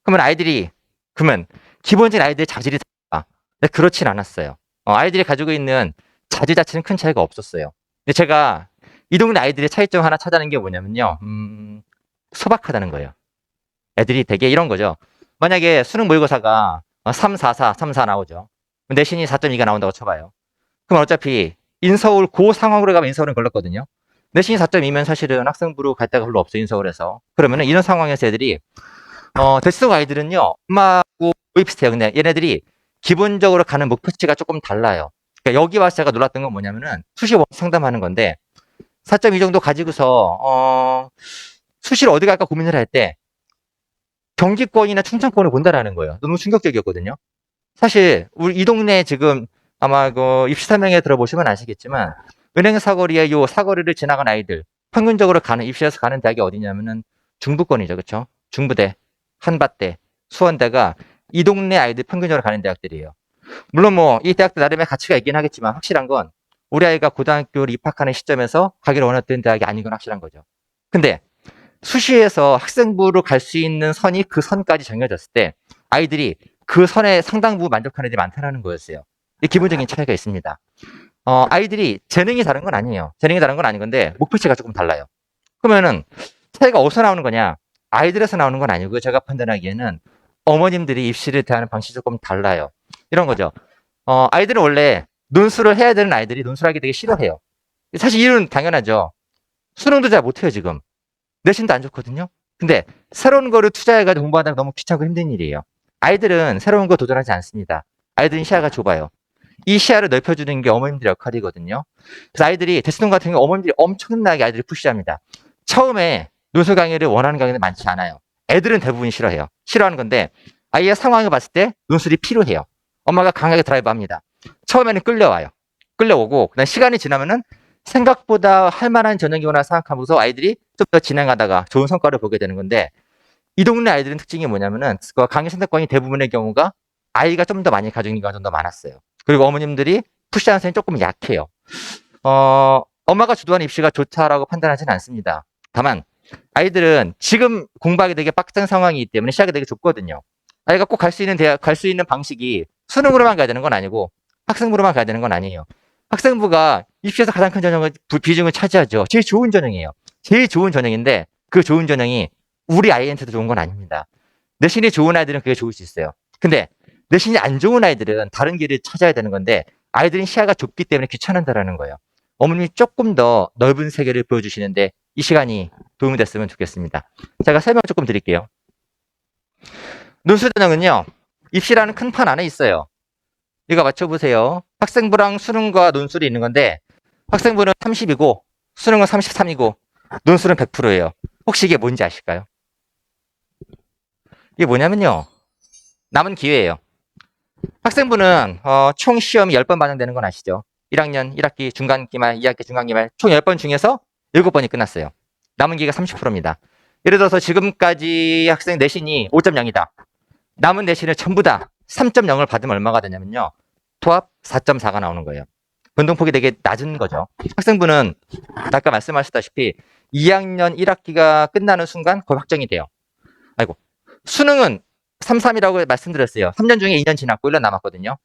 그러면 기본적인 아이들의 자질이 달라. 근데 그렇진 않았어요. 아이들이 가지고 있는 자질 자체는 큰 차이가 없었어요. 근데 제가 이 동네 아이들의 차이점 하나 찾아낸 게 뭐냐면요, 소박하다는 거예요. 애들이 되게 이런 거죠. 만약에 수능 모의고사가 3, 4, 4, 3, 4 나오죠. 내신이 4.2가 나온다고 쳐봐요. 그럼 어차피 인서울 그 상황으로 가면 인서울은 걸렸거든요. 내신이 4.2면 사실은 학생부로 갈 데가 별로 없어요, 인서울에서. 그러면은 이런 상황에서 애들이 대치동 아이들은요, 엄마하고 거의 비슷해요. 근데 얘네들이 기본적으로 가는 목표치가 조금 달라요. 그러니까 여기 와서 제가 놀랐던 건 뭐냐면은 수시 상담하는 건데 4.2 정도 가지고서 수시를 어디 갈까 고민을 할 때 경기권이나 충청권을 본다라는 거예요. 너무 충격적이었거든요. 사실 우리 이 동네 지금 아마 그 입시 설명회 들어보시면 아시겠지만 은행 사거리에 요 사거리를 지나간 아이들 평균적으로 가는 입시에서 가는 대학이 어디냐면은 중부권이죠, 그렇죠? 중부대, 한밭대, 수원대가 이 동네 아이들 평균적으로 가는 대학들이에요. 물론 뭐 이 대학들 나름의 가치가 있긴 하겠지만 확실한 건 우리 아이가 고등학교를 입학하는 시점에서 가기를 원했던 대학이 아닌 건 확실한 거죠. 근데 수시에서 학생부로 갈 수 있는 선이 그 선까지 정해졌을 때 아이들이 그 선에 상당 부분 만족하는 애들이 많다는 거였어요. 이 기본적인 차이가 있습니다. 아이들이 재능이 다른 건 아니에요. 재능이 다른 건 아닌 건데 목표치가 조금 달라요. 그러면은 차이가 어디서 나오는 거냐? 아이들에서 나오는 건 아니고요. 제가 판단하기에는 어머님들이 입시를 대하는 방식이 조금 달라요. 이런 거죠. 아이들은 원래 논술을 해야 되는 아이들이 논술하기 되게 싫어해요. 사실 이유는 당연하죠. 수능도 잘 못해요, 지금. 내신도 안 좋거든요. 근데 새로운 거를 투자해가지고 공부하다가 너무 귀찮고 힘든 일이에요. 아이들은 새로운 거 도전하지 않습니다. 아이들은 시야가 좁아요. 이 시야를 넓혀주는 게 어머님들의 역할이거든요. 그래서 아이들이 대치동 같은 경우 어머님들이 엄청나게 아이들을 푸시합니다. 처음에 논술 강의를 원하는 강의는 많지 않아요. 애들은 대부분 싫어해요. 싫어하는 건데 아이의 상황을 봤을 때 논술이 필요해요. 엄마가 강하게 드라이브합니다. 처음에는 끌려와요. 끌려오고 그다음 시간이 지나면은 생각보다 할 만한 전형이구나 생각하면서 아이들이 좀 더 진행하다가 좋은 성과를 보게 되는 건데 이 동네 아이들은 특징이 뭐냐면은 강의 선택권이 대부분의 경우가 아이가 좀 더 많이 가지고 있는 경우가 좀 더 많았어요. 그리고 어머님들이 푸시하는 선이 조금 약해요. 엄마가 주도하는 입시가 좋다라고 판단하지는 않습니다. 다만 아이들은 지금 공부하기 되게 빡센 상황이기 때문에 시야가 되게 좁거든요. 아이가 꼭 갈 수 있는 대학, 갈 수 있는 방식이 수능으로만 가야 되는 건 아니고 학생부로만 가야 되는 건 아니에요. 학생부가 입시에서 가장 큰 전형을, 비중을 차지하죠. 제일 좋은 전형이에요. 제일 좋은 전형인데 그 좋은 전형이 우리 아이한테도 좋은 건 아닙니다. 내신이 좋은 아이들은 그게 좋을 수 있어요. 근데 내신이 안 좋은 아이들은 다른 길을 찾아야 되는 건데 아이들은 시야가 좁기 때문에 귀찮은다라는 거예요. 어머님이 조금 더 넓은 세계를 보여주시는데 이 시간이 도움이 됐으면 좋겠습니다. 제가 설명 조금 드릴게요. 논술 전형은요, 입시라는 큰 판 안에 있어요. 이거 맞춰보세요. 학생부랑 수능과 논술이 있는 건데 학생부는 30이고 수능은 33이고 논술은 100%예요. 혹시 이게 뭔지 아실까요? 이게 뭐냐면요, 남은 기회예요. 학생부는 총 시험이 10번 반영되는 건 아시죠? 1학년 1학기 중간기말, 2학기 중간기말 총 10번 중에서 7번이 끝났어요. 남은 기회가 30%입니다. 예를 들어서 지금까지 학생 내신이 5.0이다. 남은 내신을 전부 다 3.0을 받으면 얼마가 되냐면요, 토합 4.4가 나오는 거예요. 변동폭이 되게 낮은 거죠. 학생부는 아까 말씀하셨다시피 2학년 1학기가 끝나는 순간 거의 확정이 돼요. 아이고, 수능은 3.3이라고 말씀드렸어요. 3년 중에 2년 지났고 1년 남았거든요.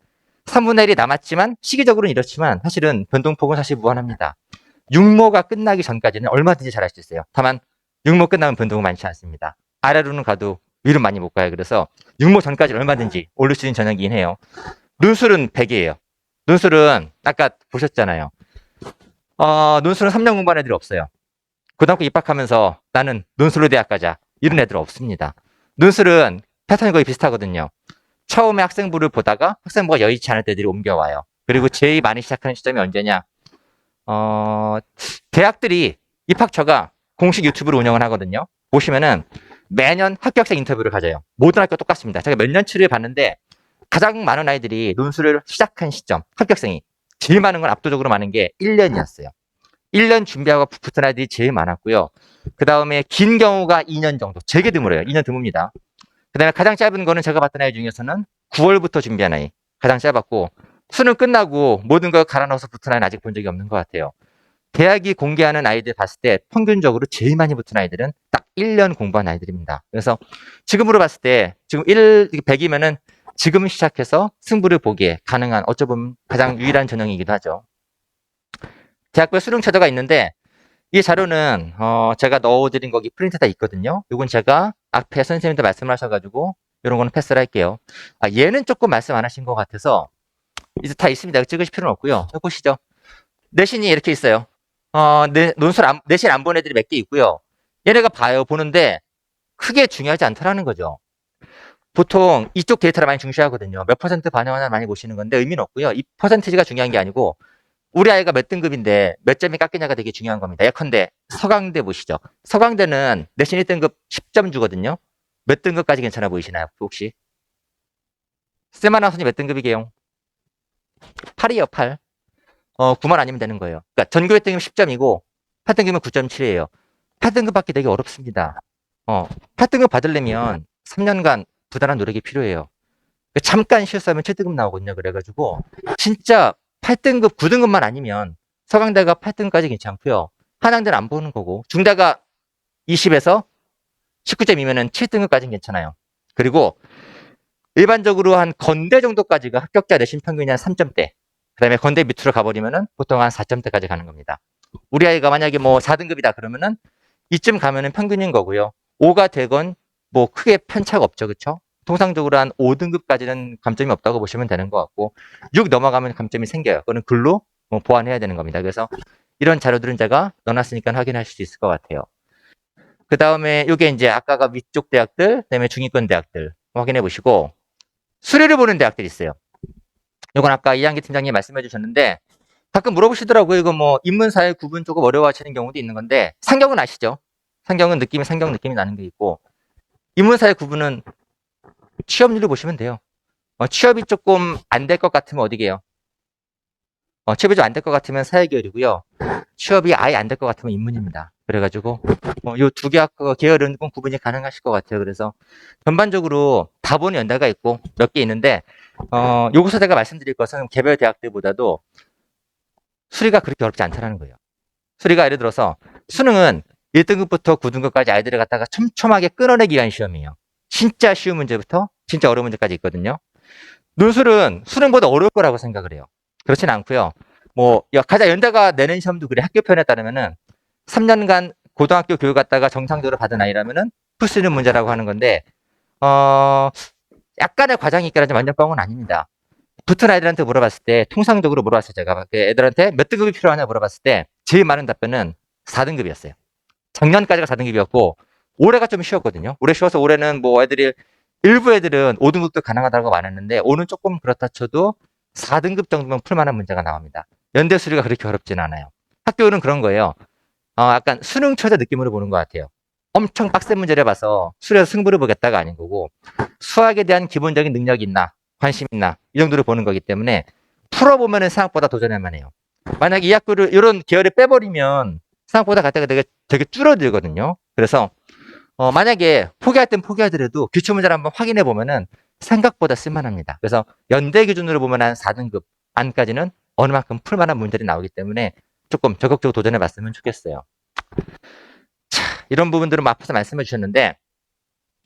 3분의 1이 남았지만 시기적으로는 이렇지만 사실은 변동폭은 사실 무한합니다. 육모가 끝나기 전까지는 얼마든지 잘할 수 있어요. 다만 육모 끝나면 변동은 많지 않습니다. 아래로는 가도 위로 많이 못 가요. 그래서 육모 전까지 얼마든지 오를 수 있는 전형이긴 해요. 논술은 100이에요. 논술은 아까 보셨잖아요. 논술은 3년 공부한 애들이 없어요. 고등학교 입학하면서 나는 논술로 대학 가자, 이런 애들 없습니다. 논술은 패턴이 거의 비슷하거든요. 처음에 학생부를 보다가 학생부가 여의치 않을 때들이 옮겨와요. 그리고 제일 많이 시작하는 시점이 언제냐? 대학들이 입학처가 공식 유튜브를 운영을 하거든요. 보시면은 매년 합격생 인터뷰를 가져요. 모든 학교 똑같습니다. 제가 몇 년치를 봤는데 가장 많은 아이들이 논술을 시작한 시점, 합격생이 제일 많은 건 압도적으로 많은 게 1년이었어요. 1년 준비하고 붙은 아이들이 제일 많았고요. 그 다음에 긴 경우가 2년 정도, 되게 드물어요. 2년 드뭅니다. 그 다음에 가장 짧은 거는 제가 봤던 아이 중에서는 9월부터 준비한 아이, 가장 짧았고, 수능 끝나고 모든 걸 갈아 넣어서 붙은 아이는 아직 본 적이 없는 것 같아요. 대학이 공개하는 아이들 봤을 때 평균적으로 제일 많이 붙은 아이들은 딱 1년 공부한 아이들입니다. 그래서 지금으로 봤을 때 지금 100이면은 지금 시작해서 승부를 보기에 가능한, 어쩌면 가장 유일한 전형이기도 하죠. 대학별 수능 최저가 있는데 이 자료는 제가 넣어드린 거기 프린트 다 있거든요. 이건 제가 앞에 선생님도 말씀하셔가지고 이런 거는 패스를 할게요. 얘는 조금 말씀 안 하신 것 같아서 이제 다 있습니다. 찍으실 필요는 없고요. 보시죠. 내신이 이렇게 있어요. 내신 안 본 애들이 몇 개 있고요. 얘네가 봐요. 보는데 크게 중요하지 않다라는 거죠. 보통 이쪽 데이터를 많이 중시하거든요. 몇 퍼센트 반영하나 많이 보시는 건데 의미는 없고요. 이 퍼센티지가 중요한 게 아니고 우리 아이가 몇 등급인데 몇 점이 깎이냐가 되게 중요한 겁니다. 예컨대 서강대 보시죠. 서강대는 내신 1등급 10점 주거든요. 몇 등급까지 괜찮아 보이시나요? 혹시? 쌤하나 선생님 몇 등급이게요? 8이에요, 8. 9만 아니면 되는 거예요. 그러니까 전교 1등급 10점이고 8등급은 9.7이에요. 8등급 받기 되게 어렵습니다. 8등급 받으려면 3년간 부단한 노력이 필요해요. 잠깐 실수하면 7등급 나오거든요. 그래가지고 진짜 8등급, 9등급만 아니면 서강대가 8등급까지 괜찮고요. 한양대는 안 보는 거고, 중대가 20에서 19점이면은 7등급까지는 괜찮아요. 그리고 일반적으로 한 건대 정도까지가 합격자 내신 평균이 한 3점대. 그 다음에 건대 밑으로 가버리면은 보통 한 4점대까지 가는 겁니다. 우리 아이가 만약에 뭐 4등급이다 그러면은 이쯤 가면은 평균인 거고요. 5가 되건 뭐 크게 편차가 없죠. 그쵸? 통상적으로 한 5등급까지는 감점이 없다고 보시면 되는 것 같고 6 넘어가면 감점이 생겨요. 그거는 글로 뭐 보완해야 되는 겁니다. 그래서 이런 자료들은 제가 넣어놨으니까 확인하실 수 있을 것 같아요. 그 다음에 이게 이제 아까가 위쪽 대학들, 그다음에 중위권 대학들 확인해 보시고 수리를 보는 대학들이 있어요. 이건 아까 이한기 팀장님 말씀해 주셨는데 가끔 물어보시더라고요. 이거 뭐 인문사회 구분 조금 어려워하시는 경우도 있는 건데 상경은 아시죠? 상경은 상경 느낌이 나는 게 있고 인문사회 구분은 취업률을 보시면 돼요. 취업이 조금 안 될 것 같으면 어디게요? 취업이 좀 안 될 것 같으면 사회계열이고요. 취업이 아예 안 될 것 같으면 인문입니다. 그래가지고 요 두 개 학과 계열은 구분이 가능하실 것 같아요. 그래서 전반적으로 다 보는 연대가 있고 몇 개 있는데 여기서 제가 말씀드릴 것은 개별 대학들보다도 수리가 그렇게 어렵지 않다는 거예요. 수리가 예를 들어서 수능은 1등급부터 9등급까지 아이들을 갖다가 촘촘하게 끌어내기 위한 시험이에요. 진짜 쉬운 문제부터 진짜 어려운 문제까지 있거든요. 논술은 수능보다 어려울 거라고 생각을 해요. 그렇진 않고요. 뭐 가장 연대가 내는 시험도 그래. 학교 편에 따르면은 3년간 고등학교 교육 갔다가 정상적으로 받은 아이라면은 풀 수 있는 문제라고 하는 건데 약간의 과장이 있긴 하지만 완전 뻥은 아닙니다. 붙은 아이들한테 물어봤을 때 통상적으로 물어봤어요. 제가 애들한테 몇 등급이 필요하냐 물어봤을 때 제일 많은 답변은 4등급이었어요. 작년까지가 4등급이었고 올해가 좀 쉬웠거든요. 올해 쉬워서 올해는 뭐 일부 애들은 5등급도 가능하다고 말했는데 오는 조금 그렇다 쳐도 4등급 정도면 풀만한 문제가 나옵니다. 연대 수리가 그렇게 어렵진 않아요. 학교는 그런 거예요. 약간 수능 최저 느낌으로 보는 것 같아요. 엄청 빡센 문제를 봐서 수리에서 승부를 보겠다가 아닌 거고 수학에 대한 기본적인 능력이 있나 관심 있나 이 정도로 보는 거기 때문에 풀어보면 생각보다 도전할만 해요. 만약에 이 학교를 이런 계열을 빼버리면 생각보다 가치가 되게 줄어들거든요. 그래서 만약에 포기할 땐 포기하더라도 기출문제를 한번 확인해 보면은 생각보다 쓸만합니다. 그래서 연대 기준으로 보면 한 4등급 안까지는 어느 만큼 풀만한 문제들이 나오기 때문에 조금 적극적으로 도전해 봤으면 좋겠어요. 자, 이런 부분들은 앞에서 말씀해 주셨는데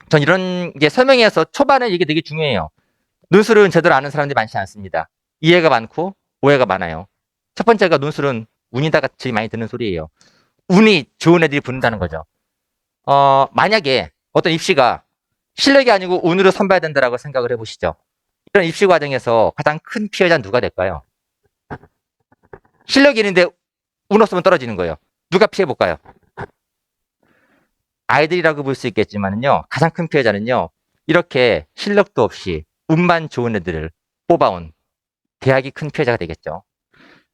전 이런 게 설명해서 초반에 이게 되게 중요해요. 논술은 제대로 아는 사람들이 많지 않습니다. 이해가 많고 오해가 많아요. 첫 번째가 논술은 운이다 같이 많이 듣는 소리예요. 운이 좋은 애들이 붙는다는 거죠. 만약에 어떤 입시가 실력이 아니고 운으로 선봐야 된다라고 생각을 해보시죠. 이런 입시 과정에서 가장 큰 피해자는 누가 될까요? 실력이 있는데 운 없으면 떨어지는 거예요. 누가 피해 볼까요? 아이들이라고 볼 수 있겠지만요. 가장 큰 피해자는요. 이렇게 실력도 없이 운만 좋은 애들을 뽑아온 대학이 큰 피해자가 되겠죠.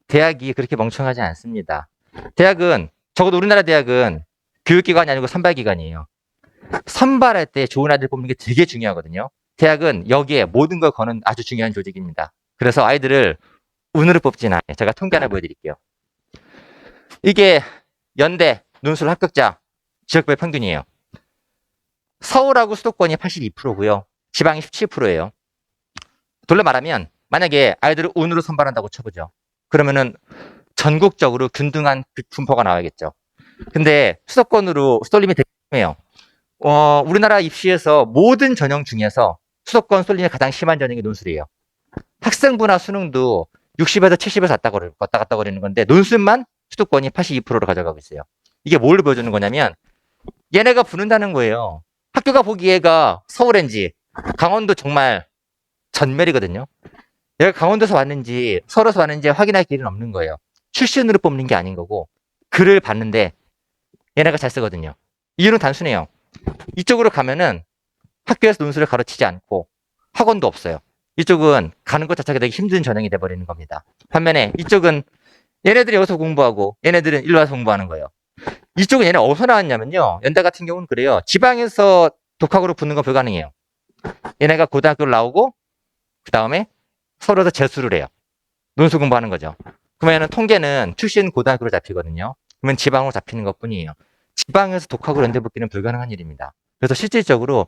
대학이 그렇게 멍청하지 않습니다. 대학은 적어도 우리나라 대학은 교육기관이 아니고 선발기관이에요. 선발할 때 좋은 아이들 뽑는 게 되게 중요하거든요. 대학은 여기에 모든 걸 거는 아주 중요한 조직입니다. 그래서 아이들을 운으로 뽑진 않아요. 제가 통계 하나 보여드릴게요. 이게 연대 논술 합격자 지역별 평균이에요. 서울하고 수도권이 82%고요. 지방이 17%예요. 돌려 말하면 만약에 아이들을 운으로 선발한다고 쳐보죠. 그러면은 전국적으로 균등한 분포가 나와야겠죠. 근데 수도권으로 쏠림이 되게 심해요. 우리나라 입시에서 모든 전형 중에서 수도권 쏠림이 가장 심한 전형이 논술이에요. 학생부나 수능도 60에서 70에서 왔다 갔다 거리는 건데 논술만 수도권이 82%로 가져가고 있어요. 이게 뭘 보여주는 거냐면 얘네가 붙는다는 거예요. 학교가 보기에가 서울인지 강원도 정말 전멸이거든요. 얘가 강원도에서 왔는지 서울에서 왔는지 확인할 길은 없는 거예요. 출신으로 뽑는 게 아닌 거고 글을 봤는데 얘네가 잘 쓰거든요. 이유는 단순해요. 이쪽으로 가면은 학교에서 논술을 가르치지 않고 학원도 없어요. 이쪽은 가는 것 자체가 되게 힘든 전형이 돼버리는 겁니다. 반면에 이쪽은 얘네들이 여기서 공부하고 얘네들은 일로 와서 공부하는 거예요. 이쪽은 얘네 어디서 나왔냐면요. 연대 같은 경우는 그래요. 지방에서 독학으로 붙는 건 불가능해요. 얘네가 고등학교를 나오고 그 다음에 서울에서 재수를 해요. 논술 공부하는 거죠. 그러면 통계는 출신 고등학교로 잡히거든요. 그러면 지방으로 잡히는 것뿐이에요. 지방에서 독학으로 연대 붙기는 불가능한 일입니다. 그래서 실질적으로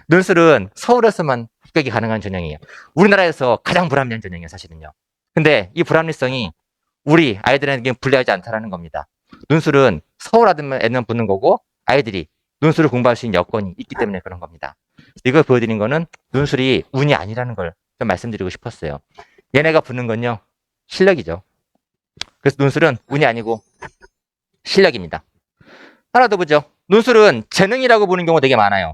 논술은 서울에서만 합격이 가능한 전형이에요. 우리나라에서 가장 불합리한 전형이에요, 사실은요. 근데 이 불합리성이 우리 아이들에게 불리하지 않다라는 겁니다. 논술은 서울 애들만 붙는 거고 아이들이 논술을 공부할 수 있는 여건이 있기 때문에 그런 겁니다. 이걸 보여드린 거는 논술이 운이 아니라는 걸 좀 말씀드리고 싶었어요. 얘네가 붙는 건요, 실력이죠. 그래서 논술은 운이 아니고 실력입니다. 하나 더 보죠. 논술은 재능이라고 보는 경우가 되게 많아요.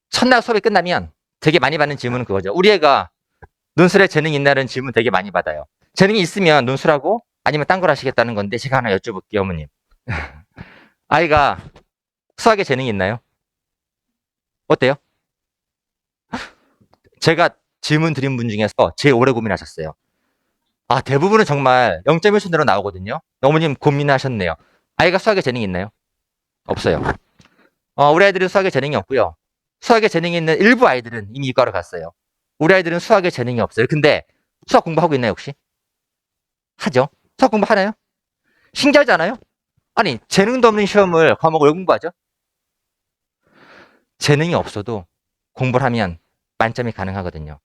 첫날 수업이 끝나면 되게 많이 받는 질문은 그거죠. 우리 애가 논술에 재능이 있나라는 질문 되게 많이 받아요. 재능이 있으면 논술하고 아니면 딴 걸 하시겠다는 건데 제가 하나 여쭤볼게요, 어머님. 아이가 수학에 재능이 있나요? 어때요? 제가 질문 드린 분 중에서 제일 오래 고민하셨어요. 대부분은 정말 0.1순대로 나오거든요. 어머님 고민하셨네요. 아이가 수학에 재능이 있나요? 없어요. 우리 아이들은 수학에 재능이 없고요. 수학에 재능이 있는 일부 아이들은 이미 이과로 갔어요. 우리 아이들은 수학에 재능이 없어요. 근데 수학 공부하고 있나요, 혹시? 하죠. 수학 공부하나요? 신기하지 않아요? 아니, 재능도 없는 시험을 과목을 왜 공부하죠? 재능이 없어도 공부를 하면 만점이 가능하거든요.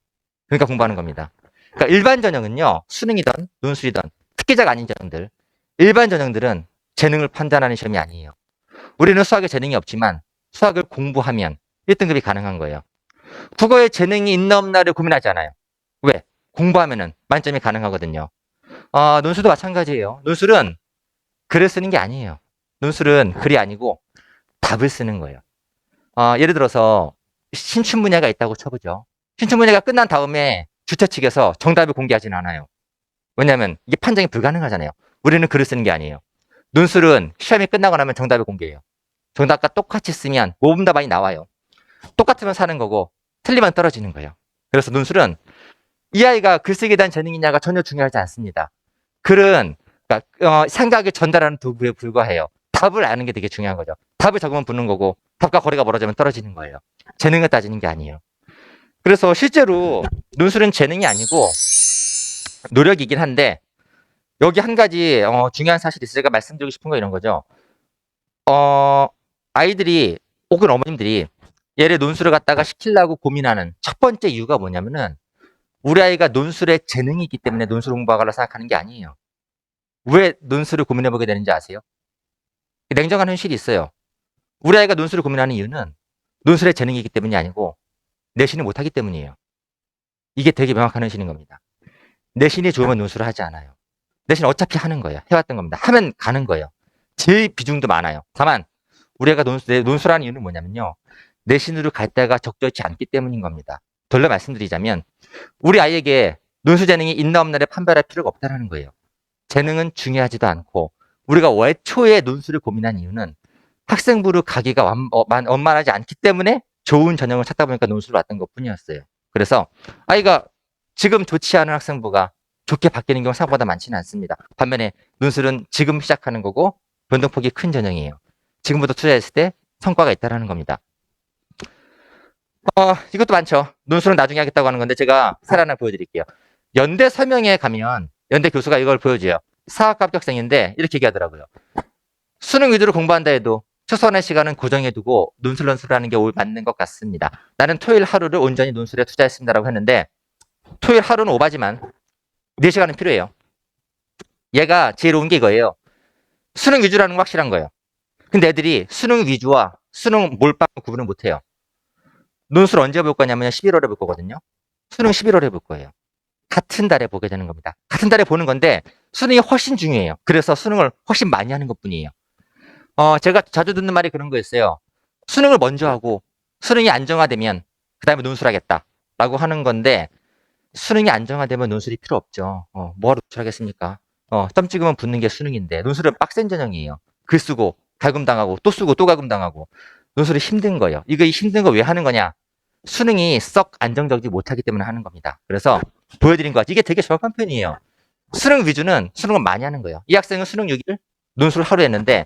그러니까 공부하는 겁니다. 그러니까 일반 전형은요, 수능이든 논술이든 특기자가 아닌 전형들, 일반 전형들은 재능을 판단하는 시험이 아니에요. 우리는 수학에 재능이 없지만 수학을 공부하면 1등급이 가능한 거예요. 국어에 재능이 있나 없나를 고민하지 않아요. 왜? 공부하면은 만점이 가능하거든요. 논술도 마찬가지예요. 논술은 글을 쓰는 게 아니에요. 논술은 글이 아니고 답을 쓰는 거예요. 예를 들어서 신춘문예가 있다고 쳐보죠. 신춘문예가 끝난 다음에 주최 측에서 정답을 공개하진 않아요. 왜냐하면 이게 판정이 불가능하잖아요. 우리는 글을 쓰는 게 아니에요. 논술은 시험이 끝나고 나면 정답을 공개해요. 정답과 똑같이 쓰면 모범 답안이 나와요. 똑같으면 사는 거고 틀리면 떨어지는 거예요. 그래서 논술은 이 아이가 글쓰기에 대한 재능이 있냐가 전혀 중요하지 않습니다. 글은 그러니까, 생각을 전달하는 도구에 불과해요. 답을 아는 게 되게 중요한 거죠. 답을 적으면 붙는 거고 답과 거리가 멀어지면 떨어지는 거예요. 재능을 따지는 게 아니에요. 그래서 실제로 논술은 재능이 아니고 노력이긴 한데 여기 한 가지 중요한 사실이 있어요. 제가 말씀드리고 싶은 거 이런 거죠. 아이들이 혹은 어머님들이 얘를 논술을 갖다가 시키려고 고민하는 첫 번째 이유가 뭐냐면은 우리 아이가 논술에 재능이 있기 때문에 논술 공부하려고 생각하는 게 아니에요. 왜 논술을 고민해보게 되는지 아세요? 냉정한 현실이 있어요. 우리 아이가 논술을 고민하는 이유는 논술에 재능이 있기 때문이 아니고 내신을 못하기 때문이에요. 이게 되게 명확한 현실인 겁니다. 내신이 좋으면 논술을 하지 않아요. 내신 어차피 하는 거예요. 해왔던 겁니다. 하면 가는 거예요. 제일 비중도 많아요. 다만 우리 애가 논술하는 이유는 뭐냐면요. 내신으로 갈 때가 적절치 않기 때문인 겁니다. 덜 말씀드리자면 우리 아이에게 논술 재능이 있나 없나를 판별할 필요가 없다는 거예요. 재능은 중요하지도 않고 우리가 애초에 논술을 고민한 이유는 학생부로 가기가 원만하지 않기 때문에 좋은 전형을 찾다 보니까 논술을 왔던 것뿐이었어요. 그래서 아이가 지금 좋지 않은 학생부가 좋게 바뀌는 경우 생각보다 많지는 않습니다. 반면에 논술은 지금 시작하는 거고 변동폭이 큰 전형이에요. 지금부터 투자했을 때 성과가 있다는 겁니다. 이것도 많죠. 논술은 나중에 하겠다고 하는 건데 제가 사례 하나 보여드릴게요. 연대 설명회에 가면 연대 교수가 이걸 보여줘요. 사학과 합격생인데 이렇게 얘기하더라고요. 수능 위주로 공부한다 해도 최소한의 시간은 고정해두고 논술을 하는 게 맞는 것 같습니다. 나는 토요일 하루를 온전히 논술에 투자했습니다라고 했는데 토요일 하루는 오바지만 4시간은 필요해요. 얘가 제일 온 게 이거예요. 수능 위주라는 건 확실한 거예요. 근데 애들이 수능 위주와 수능 몰빵 구분을 못해요. 논술 언제 볼 거냐면 11월에 볼 거거든요. 수능 11월에 볼 거예요. 같은 달에 보게 되는 겁니다. 같은 달에 보는 건데 수능이 훨씬 중요해요. 그래서 수능을 훨씬 많이 하는 것뿐이에요. 제가 자주 듣는 말이 그런 거였어요. 수능을 먼저 하고 수능이 안정화되면 그 다음에 논술하겠다 라고 하는 건데 수능이 안정화되면 논술이 필요 없죠. 뭐하러 논술하겠습니까? 점 찍으면 붙는 게 수능인데 논술은 빡센 전형이에요. 글 쓰고 갈굼당하고 또 쓰고 또 갈굼당하고 논술이 힘든 거예요. 이거 힘든 거 왜 하는 거냐? 수능이 썩 안정적이지 못하기 때문에 하는 겁니다. 그래서 보여드린 것 같아요. 이게 되게 정확한 표현이에요. 수능 위주는 수능을 많이 하는 거예요. 이 학생은 수능 6일, 논술을 하루 했는데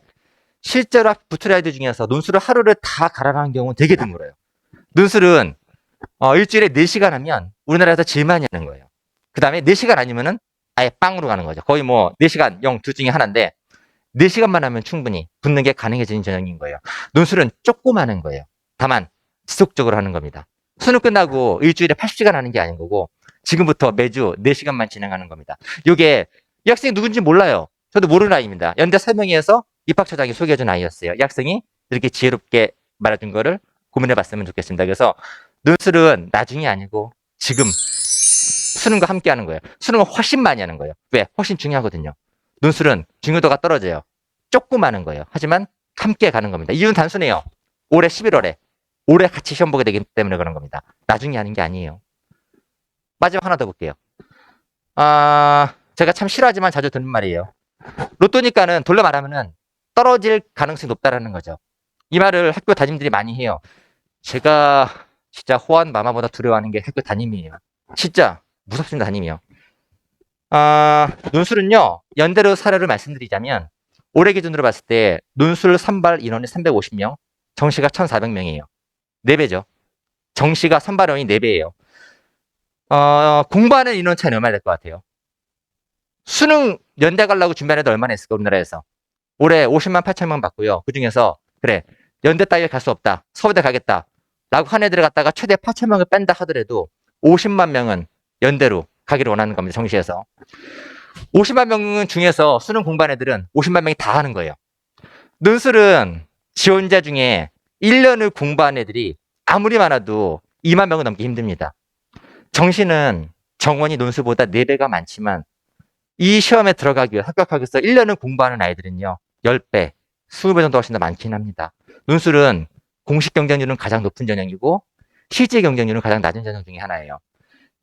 실제로 붙을 아이들 중에서 논술을 하루를 다 갈아라는 경우는 되게 드물어요. 논술은 일주일에 4시간 하면 우리나라에서 제일 많이 하는 거예요. 그 다음에 4시간 아니면은 아예 빵으로 가는 거죠. 거의 뭐 4시간 0 둘 중에 하나인데 4시간만 하면 충분히 붙는 게 가능해지는 전형인 거예요. 논술은 조금 하는 거예요. 다만 지속적으로 하는 겁니다. 수능 끝나고 일주일에 80시간 하는 게 아닌 거고 지금부터 매주 4시간만 진행하는 겁니다. 이게 이 학생이 누군지 몰라요. 저도 모르는 아이입니다. 연대 설명회에서 입학처장이 소개해준 아이였어요. 이 학생이 이렇게 지혜롭게 말해준 거를 고민해봤으면 좋겠습니다. 그래서 논술은 나중이 아니고 지금 수능과 함께 하는 거예요. 수능은 훨씬 많이 하는 거예요. 왜? 훨씬 중요하거든요. 논술은 중요도가 떨어져요. 조금 하는 거예요. 하지만 함께 가는 겁니다. 이유는 단순해요. 올해 11월에 올해 같이 시험 보게 되기 때문에 그런 겁니다. 나중에 하는 게 아니에요. 마지막 하나 더 볼게요. 제가 참 싫어하지만 자주 듣는 말이에요. 로또니까는 돌려 말하면은 떨어질 가능성이 높다라는 거죠. 이 말을 학교 담임들이 많이 해요. 제가 진짜 호환 마마보다 두려워하는 게 학교 담임이에요. 진짜 무섭습니다, 담임이요. 논술은요, 연대로 사례를 말씀드리자면 올해 기준으로 봤을 때 논술 선발 인원이 350명, 정시가 1,400명이에요. 4배죠. 정시가 선발 인원이 4배예요. 공부하는 인원 차이는 얼마나 될 것 같아요? 수능 연대 가려고 준비하는 애들 얼마나 있을까, 우리나라에서? 올해 50만 8천 명 받고요. 그 중에서, 그래, 연대 따위에 갈 수 없다. 서울대 가겠다. 라고 한 애들을 갖다가 최대 8천 명을 뺀다 하더라도 50만 명은 연대로 가기를 원하는 겁니다. 정시에서. 50만 명 중에서 수능 공부하는 애들은 50만 명이 다 하는 거예요. 논술은 지원자 중에 1년을 공부한 애들이 아무리 많아도 2만 명은 넘기 힘듭니다. 정시는 정원이 논술보다 4배가 많지만 이 시험에 들어가기 위해 합격하기 위해서 1년을 공부하는 아이들은요. 10배, 20배 정도 훨씬 더 많긴 합니다. 논술은 공식 경쟁률은 가장 높은 전형이고 실제 경쟁률은 가장 낮은 전형 중에 하나예요.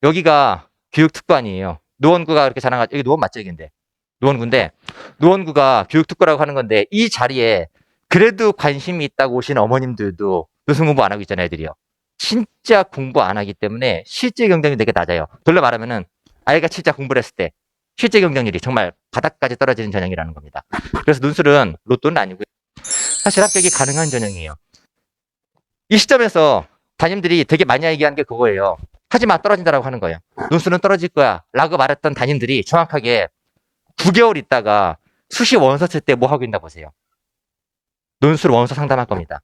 여기가 교육특관이에요. 노원구가 그렇게 자랑하죠. 여기 노원 맞죠, 여기인데. 노원구인데 노원구가 교육특구라고 하는 건데 이 자리에 그래도 관심이 있다고 오신 어머님들도 노선 공부 안 하고 있잖아요, 애들이요. 진짜 공부 안 하기 때문에 실제 경쟁률이 되게 낮아요. 돌려 말하면은 아이가 진짜 공부를 했을 때 실제 경쟁률이 정말 바닥까지 떨어지는 전형이라는 겁니다. 그래서 논술은 로또는 아니고요. 사실 합격이 가능한 전형이에요. 이 시점에서 담임들이 되게 많이 얘기한 게 그거예요. 하지마, 떨어진다라고 하는 거예요. 논술은 떨어질 거야 라고 말했던 담임들이 정확하게 9개월 있다가 수시 원서 칠 때 뭐 하고 있나 보세요. 논술 원서 상담할 겁니다.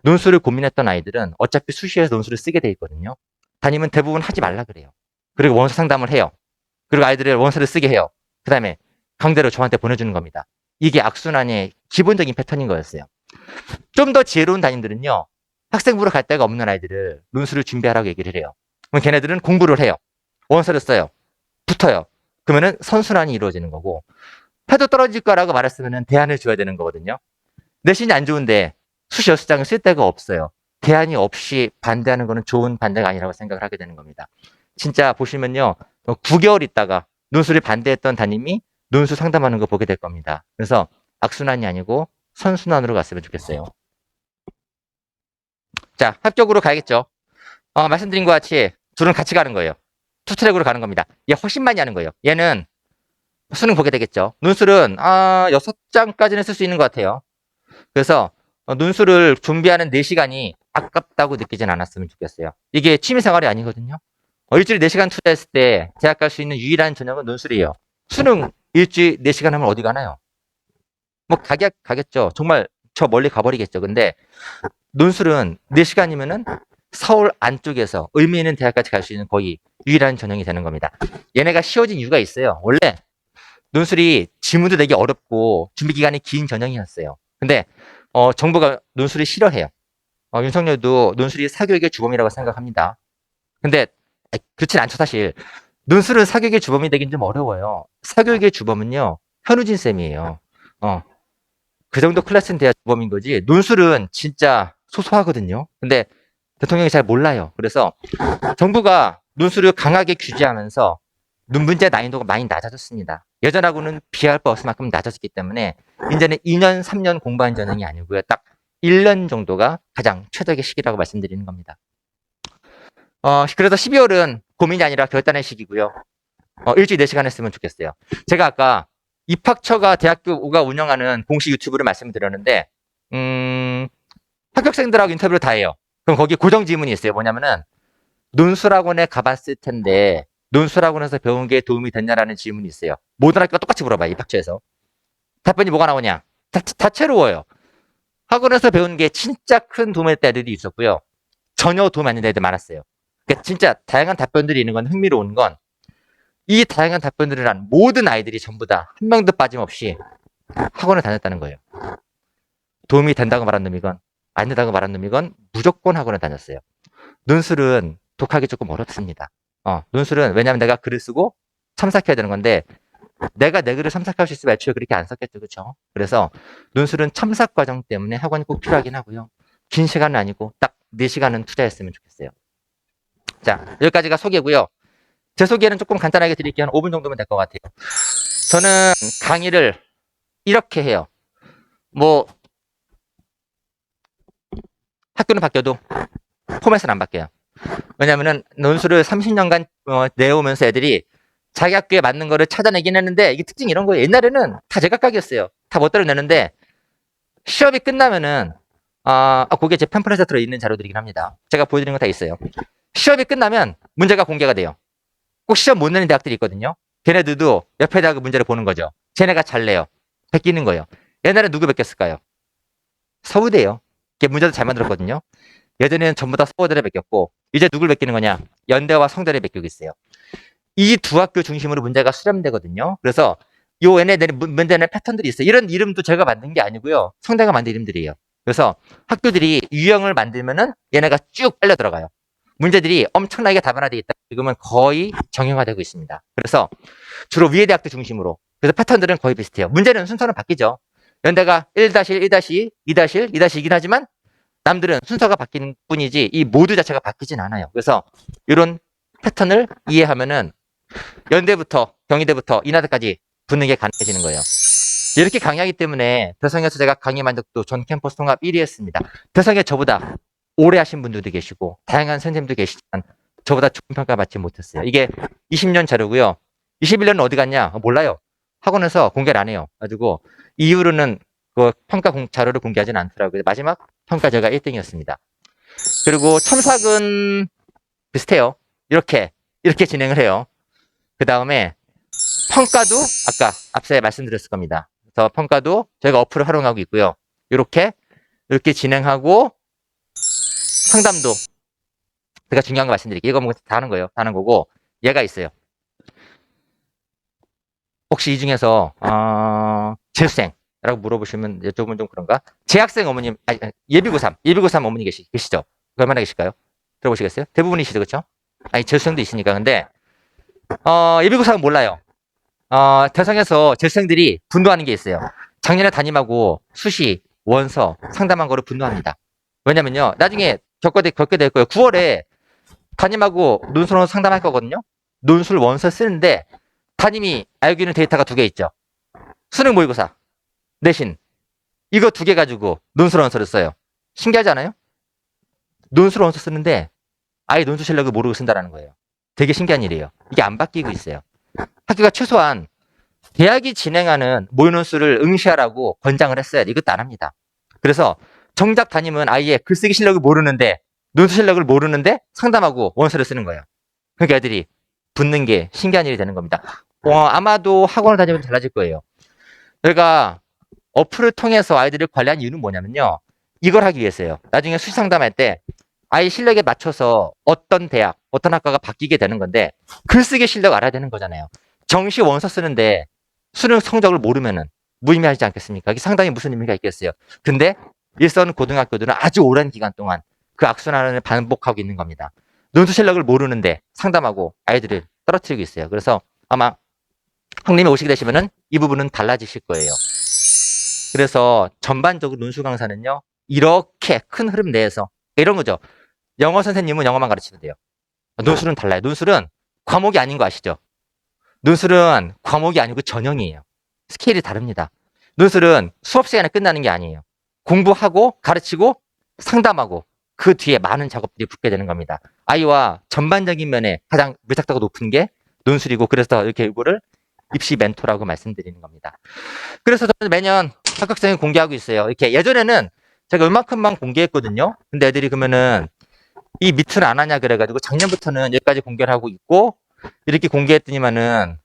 논술을 고민했던 아이들은 어차피 수시에서 논술을 쓰게 돼 있거든요. 담임은 대부분 하지 말라 그래요. 그리고 원서 상담을 해요. 그리고 아이들을 원서를 쓰게 해요. 그 다음에 강제로 저한테 보내주는 겁니다. 이게 악순환의 기본적인 패턴인 거였어요. 좀 더 지혜로운 담임들은요. 학생부로 갈 데가 없는 아이들을 논술을 준비하라고 얘기를 해요. 그럼 걔네들은 공부를 해요. 원서를 써요. 붙어요. 그러면은 선순환이 이루어지는 거고 해도 떨어질 거라고 말했으면 대안을 줘야 되는 거거든요. 내신이 안 좋은데 수시 6장을 쓸 데가 없어요. 대안이 없이 반대하는 거는 좋은 반대가 아니라고 생각을 하게 되는 겁니다. 진짜 보시면요. 9개월 있다가 논술을 반대했던 담임이 논술 상담하는 거 보게 될 겁니다. 그래서 악순환이 아니고 선순환으로 갔으면 좋겠어요. 자, 합격으로 가야겠죠. 말씀드린 것 같이 둘은 같이 가는 거예요. 투트랙으로 가는 겁니다. 얘 훨씬 많이 하는 거예요. 얘는 수능 보게 되겠죠. 논술은 6장까지는 쓸 수 있는 것 같아요. 그래서 논술을 준비하는 4시간이 아깝다고 느끼진 않았으면 좋겠어요. 이게 취미생활이 아니거든요. 일주일에 4시간 투자했을 때 대학 갈 수 있는 유일한 전형은 논술이에요. 수능 일주일 4시간 하면 어디 가나요? 뭐 가겠죠. 정말 저 멀리 가버리겠죠. 근데 논술은 4시간이면은 서울 안쪽에서 의미 있는 대학까지 갈 수 있는 거의 유일한 전형이 되는 겁니다. 얘네가 쉬워진 이유가 있어요. 원래 논술이 지문도 되게 어렵고 준비 기간이 긴 전형이었어요. 근데 정부가 논술을 싫어해요. 윤석열도 논술이 사교육의 주범이라고 생각합니다. 근데 그렇진 않죠, 사실. 논술은 사교육의 주범이 되긴 좀 어려워요. 사교육의 주범은요, 현우진 쌤이에요. 그 정도 클래스는 돼야 주범인 거지. 논술은 진짜 소소하거든요. 근데 대통령이 잘 몰라요. 그래서 정부가 논술을 강하게 규제하면서 문제 난이도가 많이 낮아졌습니다. 예전하고는 비할 바 없을 만큼 낮아졌기 때문에 이제는 2년, 3년 공부한 전형이 아니고요. 딱 1년 정도가 가장 최적의 시기라고 말씀드리는 겁니다. 그래서 12월은 고민이 아니라 결단의 시기고요. 일주일 4시간 했으면 좋겠어요. 제가 아까 입학처가 대학교가 운영하는 공식 유튜브를 말씀드렸는데 합격생들하고 인터뷰를 다 해요. 그럼 거기 고정 질문이 있어요. 뭐냐면은 논술학원에 가봤을 텐데 논술학원에서 배운 게 도움이 됐냐라는 질문이 있어요. 모든 학교가 똑같이 물어봐요. 입학처에서. 답변이 뭐가 나오냐? 다채로워요. 학원에서 배운 게 진짜 큰 도움이 됐다 애들이 있었고요. 전혀 도움이 안 된다 애들 많았어요. 그러니까 진짜 다양한 답변들이 있는 건 흥미로운 건 이 다양한 답변들을 한 모든 아이들이 전부 다 한 명도 빠짐없이 학원을 다녔다는 거예요. 도움이 된다고 말한 놈이건 안 된다고 말한 놈이건 무조건 학원을 다녔어요. 논술은 독하기 조금 어렵습니다. 논술은 왜냐하면 내가 글을 쓰고 참삭해야 되는 건데 내가 내 글을 참삭할 수 있으면 애초에 그렇게 안 썼겠죠. 그렇죠? 그래서 논술은 참삭 과정 때문에 학원이 꼭 필요하긴 하고요. 긴 시간은 아니고 딱 4시간은 투자했으면 좋겠어요. 자, 여기까지가 소개고요. 제 소개는 조금 간단하게 드릴게요. 한 5분 정도면 될 것 같아요. 저는 강의를 이렇게 해요. 뭐 학교는 바뀌어도 포맷은 안 바뀌어요. 왜냐면은 논술을 30년간 내오면서 애들이 자기 학교에 맞는 거를 찾아내긴 했는데 이게 특징이 이런 거예요. 옛날에는 다 제각각이었어요. 다 멋대로 내는데 시험이 끝나면은 그게 제 팸플렛에 들어있는 자료들이긴 합니다. 제가 보여드린 거 다 있어요. 시험이 끝나면 문제가 공개가 돼요. 꼭 시험 못 내는 대학들이 있거든요. 걔네들도 옆에 대학의 문제를 보는 거죠. 쟤네가 잘 내요. 베끼는 거예요. 옛날에 누구 베꼈을까요? 서울대예요. 걔 문제도 잘 만들었거든요. 예전에는 전부 다 서울대를 베꼈고 이제 누굴 베끼는 거냐? 연대와 성대를 베끼고 있어요. 이 두 학교 중심으로 문제가 수렴되거든요. 그래서 얘네들의 문제는 패턴들이 있어요. 이런 이름도 제가 만든 게 아니고요. 성대가 만든 이름들이에요. 그래서 학교들이 유형을 만들면은 얘네가 쭉 빨려 들어가요. 문제들이 엄청나게 다변화되어 있다. 지금은 거의 정형화되고 있습니다. 그래서 주로 위에 대학들 중심으로. 그래서 패턴들은 거의 비슷해요. 문제는 순서는 바뀌죠. 연대가 1-1, 1-2, 2-1, 2-2긴 하지만 남들은 순서가 바뀌는 뿐이지 이 모두 자체가 바뀌진 않아요. 그래서 이런 패턴을 이해하면은 연대부터 경희대부터 인하대까지 붙는 게 가능해지는 거예요. 이렇게 강의하기 때문에 대성에서 제가 강의 만족도 전 캠퍼스 통합 1위 했습니다. 대성에 저보다 오래 하신 분들도 계시고 다양한 선생님도 계시지만 저보다 좋은 평가 받지 못했어요. 이게 20년 자료고요. 21년은 어디 갔냐? 몰라요. 학원에서 공개를 안 해요. 가지고 이후로는 그 평가 자료를 공개하지는 않더라고요. 마지막 평가 제가 1등이었습니다. 그리고 첨삭은 비슷해요. 이렇게 진행을 해요. 그 다음에 평가도 아까 앞서 말씀드렸을 겁니다. 그래서 평가도 저희가 어플을 활용하고 있고요. 이렇게 진행하고 상담도 제가 중요한 거 말씀드릴게요. 이거 뭐 다 하는 거예요. 다 하는 거고 얘가 있어요. 혹시 이 중에서 재수생이라고 물어보시면 여쭤보면 좀 그런가? 재학생 어머님, 예비고3 어머니 계시죠? 얼마나 계실까요? 들어보시겠어요? 대부분이시죠, 그렇죠? 아니 재수생도 있으니까. 근데 예비고3은 몰라요. 대상에서 재수생들이 분노하는 게 있어요. 작년에 담임하고 수시, 원서 상담한 거로 분노합니다. 왜냐면요, 나중에 겪게 될 거예요. 9월에 담임하고 논술 원서 상담할 거거든요. 논술 원서 쓰는데 담임이 알고 있는 데이터가 2개 있죠. 수능 모의고사, 내신 이거 2개 가지고 논술 원서를 써요. 신기하지 않아요? 논술 원서 쓰는데 아예 논술 실력을 모르고 쓴다는 거예요. 되게 신기한 일이에요. 이게 안 바뀌고 있어요. 학교가 최소한 대학이 진행하는 모의 논술을 응시하라고 권장을 했어야 돼. 이것도 안 합니다. 그래서 정작 담임은 아예 글쓰기 실력을 모르는데 논술 실력을 모르는데 상담하고 원서를 쓰는 거예요. 그러니까 애들이 붙는 게 신기한 일이 되는 겁니다. 아마도 학원을 다니면 달라질 거예요. 저희가 어플을 통해서 아이들을 관리한 이유는 뭐냐면요. 이걸 하기 위해서요. 나중에 수시 상담할 때 아이 실력에 맞춰서 어떤 대학, 어떤 학과가 바뀌게 되는 건데 글쓰기 실력 알아야 되는 거잖아요. 정시 원서 쓰는데 수능 성적을 모르면은 무의미하지 않겠습니까? 이게 상당히 무슨 의미가 있겠어요. 근데 일선 고등학교들은 아주 오랜 기간 동안 그 악순환을 반복하고 있는 겁니다. 논술 실력을 모르는데 상담하고 아이들을 떨어뜨리고 있어요. 그래서 아마 형님이 오시게 되시면은 이 부분은 달라지실 거예요. 그래서 전반적으로 논술 강사는요, 이렇게 큰 흐름 내에서 이런 거죠. 영어 선생님은 영어만 가르치면 돼요. 논술은 달라요. 논술은 과목이 아닌 거 아시죠? 논술은 과목이 아니고 전형이에요. 스케일이 다릅니다. 논술은 수업 시간에 끝나는 게 아니에요. 공부하고 가르치고 상담하고 그 뒤에 많은 작업들이 붙게 되는 겁니다. 아이와 전반적인 면에 가장 밀착도가 높은 게 논술이고 그래서 이렇게 이거를 입시 멘토라고 말씀드리는 겁니다. 그래서 저는 매년 합격생을 공개하고 있어요. 이렇게 예전에는 제가 이만큼만 공개했거든요. 근데 애들이 그러면은 이 밑을 안 하냐 그래가지고 작년부터는 여기까지 공개를 하고 있고 이렇게 공개했더니만은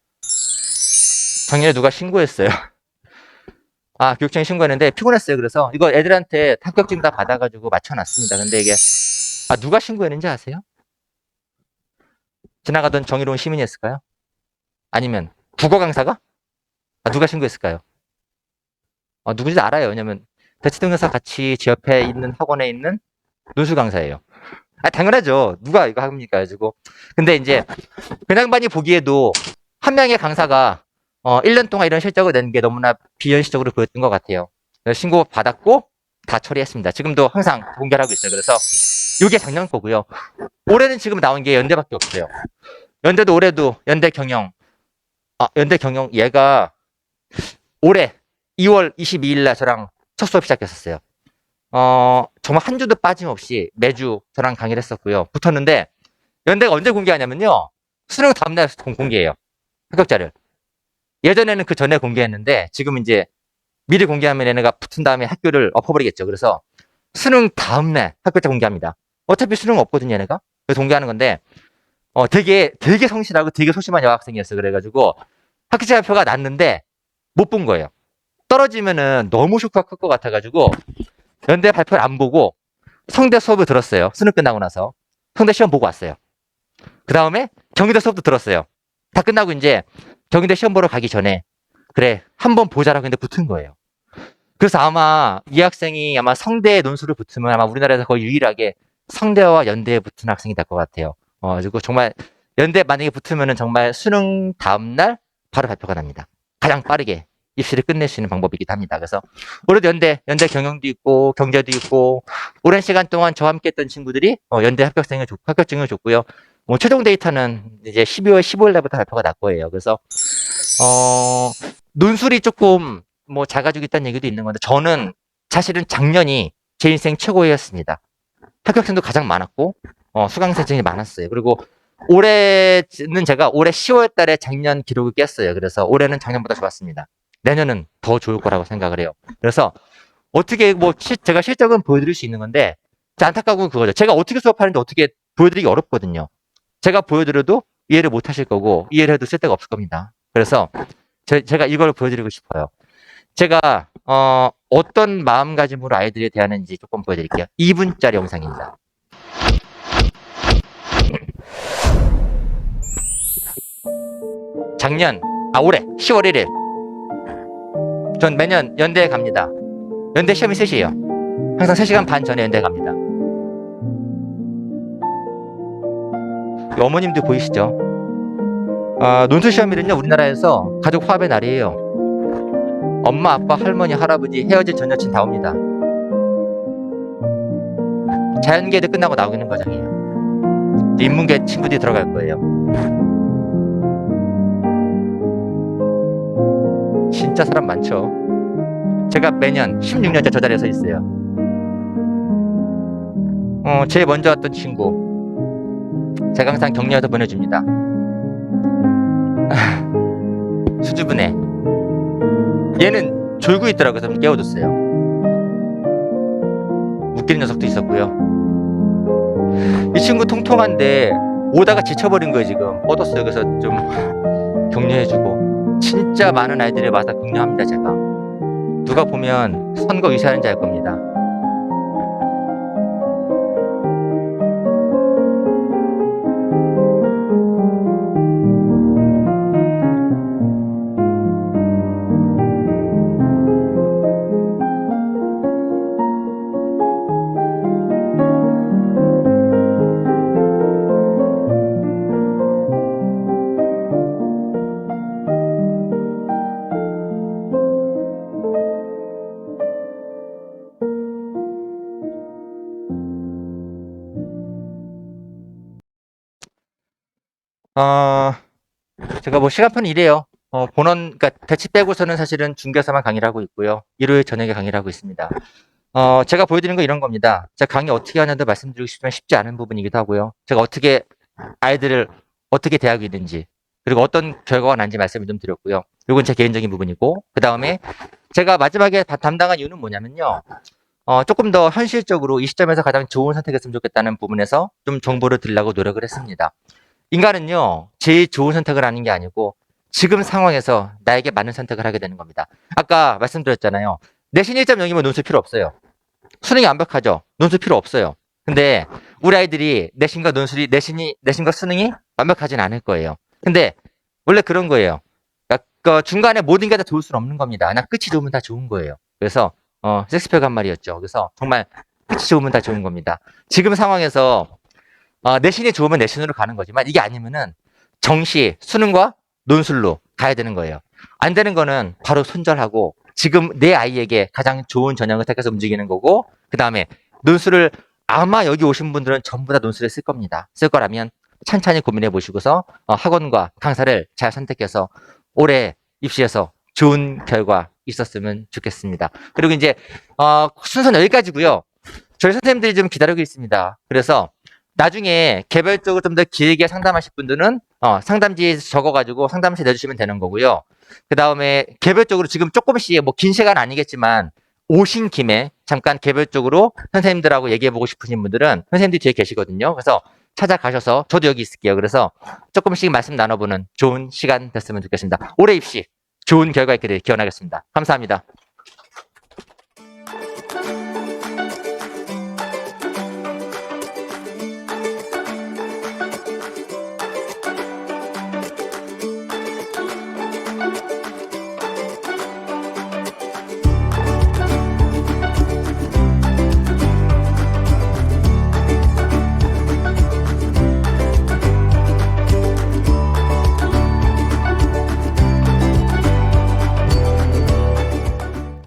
작년에 누가 신고했어요. 교육청에 신고했는데 피곤했어요. 그래서 이거 애들한테 합격증 다 받아가지고 맞춰놨습니다. 근데 이게 누가 신고했는지 아세요? 지나가던 정의로운 시민이었을까요? 아니면 국어 강사가? 누가 신고했을까요? 누군지 알아요. 왜냐면 대치동에서 같이 제 옆에 있는 학원에 있는 논술 강사예요. 당연하죠. 누가 이거 합니까? 가지고. 근데 이제 그냥 반이 보기에도 한 명의 강사가 1년 동안 이런 실적을 낸 게 너무나 비현실적으로 보였던 것 같아요. 그래서 신고 받았고 다 처리했습니다. 지금도 항상 공개를 하고 있어요. 그래서 이게 작년 거고요. 올해는 지금 나온 게 연대밖에 없어요. 연대도 올해도 연대 경영 얘가 올해 2월 22일 날 저랑 첫 수업 시작했었어요. 정말 한 주도 빠짐없이 매주 저랑 강의를 했었고요. 붙었는데 연대가 언제 공개하냐면요. 수능 다음날 공개해요. 합격자를. 예전에는 그 전에 공개했는데 지금 이제 미리 공개하면 얘네가 붙은 다음에 학교를 엎어버리겠죠. 그래서 수능 다음날 합격자 공개합니다. 어차피 수능 없거든요, 얘네가. 그래서 공개하는 건데 되게 성실하고 되게 소심한 여학생이었어요. 그래가지고 합격자 발표가 났는데 못 본 거예요. 떨어지면은 너무 쇼크가 클 것 같아가지고 연대 발표를 안 보고 성대 수업을 들었어요. 수능 끝나고 나서. 성대 시험 보고 왔어요. 그 다음에 경희대 수업도 들었어요. 다 끝나고 이제 경희대 시험 보러 가기 전에 그래 한번 보자라고 했는데 붙은 거예요. 그래서 아마 이 학생이 아마 성대 논술을 붙으면 아마 우리나라에서 거의 유일하게 성대와 연대에 붙은 학생이 될 것 같아요. 그리고 정말 연대 만약에 붙으면은 정말 수능 다음날 바로 발표가 납니다. 가장 빠르게 입시를 끝낼 수 있는 방법이기도 합니다. 그래서 올해도 연대 경영도 있고 경제도 있고 오랜 시간 동안 저와 함께 했던 친구들이 연대 합격증을 줬고요. 최종 데이터는 이제 12월 15일 날부터 발표가 날 거예요. 그래서 논술이 조금 뭐 작아지고 있다는 얘기도 있는 건데 저는 사실은 작년이 제 인생 최고였습니다. 합격생도 가장 많았고 수강생이 많았어요. 그리고 올해는 제가 올해 10월 달에 작년 기록을 깼어요. 그래서 올해는 작년보다 좋았습니다. 내년은 더 좋을 거라고 생각을 해요. 그래서 어떻게 제가 실적은 보여드릴 수 있는 건데 안타까운 건 그거죠. 제가 어떻게 수업하는지 어떻게 보여드리기 어렵거든요. 제가 보여드려도 이해를 못 하실 거고 이해를 해도 쓸데가 없을 겁니다. 그래서 제가 이걸 보여드리고 싶어요. 제가 어떤 마음가짐으로 아이들에 대하는지 조금 보여드릴게요. 2분짜리 영상입니다. 올해 10월 1일 전 매년 연대에 갑니다. 연대 시험이 3시예요. 항상 3시간 반 전에 연대에 갑니다. 어머님들 보이시죠? 논술 시험일은요 우리나라에서 가족 화합의 날이에요. 엄마, 아빠, 할머니, 할아버지, 헤어진 전 여친 다 옵니다. 자연계도 끝나고 나오는 과정이에요. 인문계 친구들이 들어갈 거예요. 진짜 사람 많죠. 제가 매년 16년째 저 자리에 서 있어요. 제일 먼저 왔던 친구 제가 항상 격려해서 보내줍니다. 수줍은애. 얘는 졸고 있더라고요. 그래서 깨워줬어요. 웃기는 녀석도 있었고요. 이 친구 통통한데 오다가 지쳐버린 거예요. 지금 뻗었어요. 그래서 좀 격려해주고 진짜 많은 아이들이 와서 격려합니다. 제가 누가 보면 선거 의사하는지 알 겁니다. 제가 뭐 시간표는 이래요. 그러니까 대치 빼고서는 사실은 중개사만 강의를 하고 있고요. 일요일 저녁에 강의를 하고 있습니다. 제가 보여드리는 건 이런 겁니다. 제가 강의 어떻게 하냐도 말씀드리고 싶지만 쉽지 않은 부분이기도 하고요. 제가 어떻게 아이들을 어떻게 대하고 있는지 그리고 어떤 결과가 난지 말씀을 좀 드렸고요. 이건 제 개인적인 부분이고 그 다음에 제가 마지막에 담당한 이유는 뭐냐면요. 조금 더 현실적으로 이 시점에서 가장 좋은 선택했으면 좋겠다는 부분에서 좀 정보를 드리려고 노력을 했습니다. 인간은요, 제일 좋은 선택을 하는 게 아니고 지금 상황에서 나에게 맞는 선택을 하게 되는 겁니다. 아까 말씀드렸잖아요. 내신 1.0이면 논술 필요 없어요. 수능이 완벽하죠? 논술 필요 없어요. 근데 우리 아이들이 내신과 수능이 완벽하진 않을 거예요. 근데 원래 그런 거예요. 그러니까 중간에 모든 게 다 좋을 수는 없는 겁니다. 그냥 끝이 좋으면 다 좋은 거예요. 그래서 섹스피어가 한 말이었죠. 그래서 정말 끝이 좋으면 다 좋은 겁니다. 지금 상황에서 내신이 좋으면 내신으로 가는 거지만 이게 아니면은 정시, 수능과 논술로 가야 되는 거예요. 안 되는 거는 바로 손절하고 지금 내 아이에게 가장 좋은 전형을 택해서 움직이는 거고 그 다음에 논술을 아마 여기 오신 분들은 전부 다 논술에 쓸 겁니다. 쓸 거라면 찬찬히 고민해 보시고서 학원과 강사를 잘 선택해서 올해 입시에서 좋은 결과 있었으면 좋겠습니다. 그리고 이제 순서는 여기까지고요. 저희 선생님들이 좀 기다리고 있습니다. 그래서 나중에 개별적으로 좀 더 길게 상담하실 분들은 상담지 적어가지고 상담실 내주시면 되는 거고요. 그 다음에 개별적으로 지금 조금씩 뭐 긴 시간 아니겠지만 오신 김에 잠깐 개별적으로 선생님들하고 얘기해보고 싶으신 분들은 선생님들이 뒤에 계시거든요. 그래서 찾아가셔서 저도 여기 있을게요. 그래서 조금씩 말씀 나눠보는 좋은 시간 됐으면 좋겠습니다. 올해 입시 좋은 결과 있기를 기원하겠습니다. 감사합니다.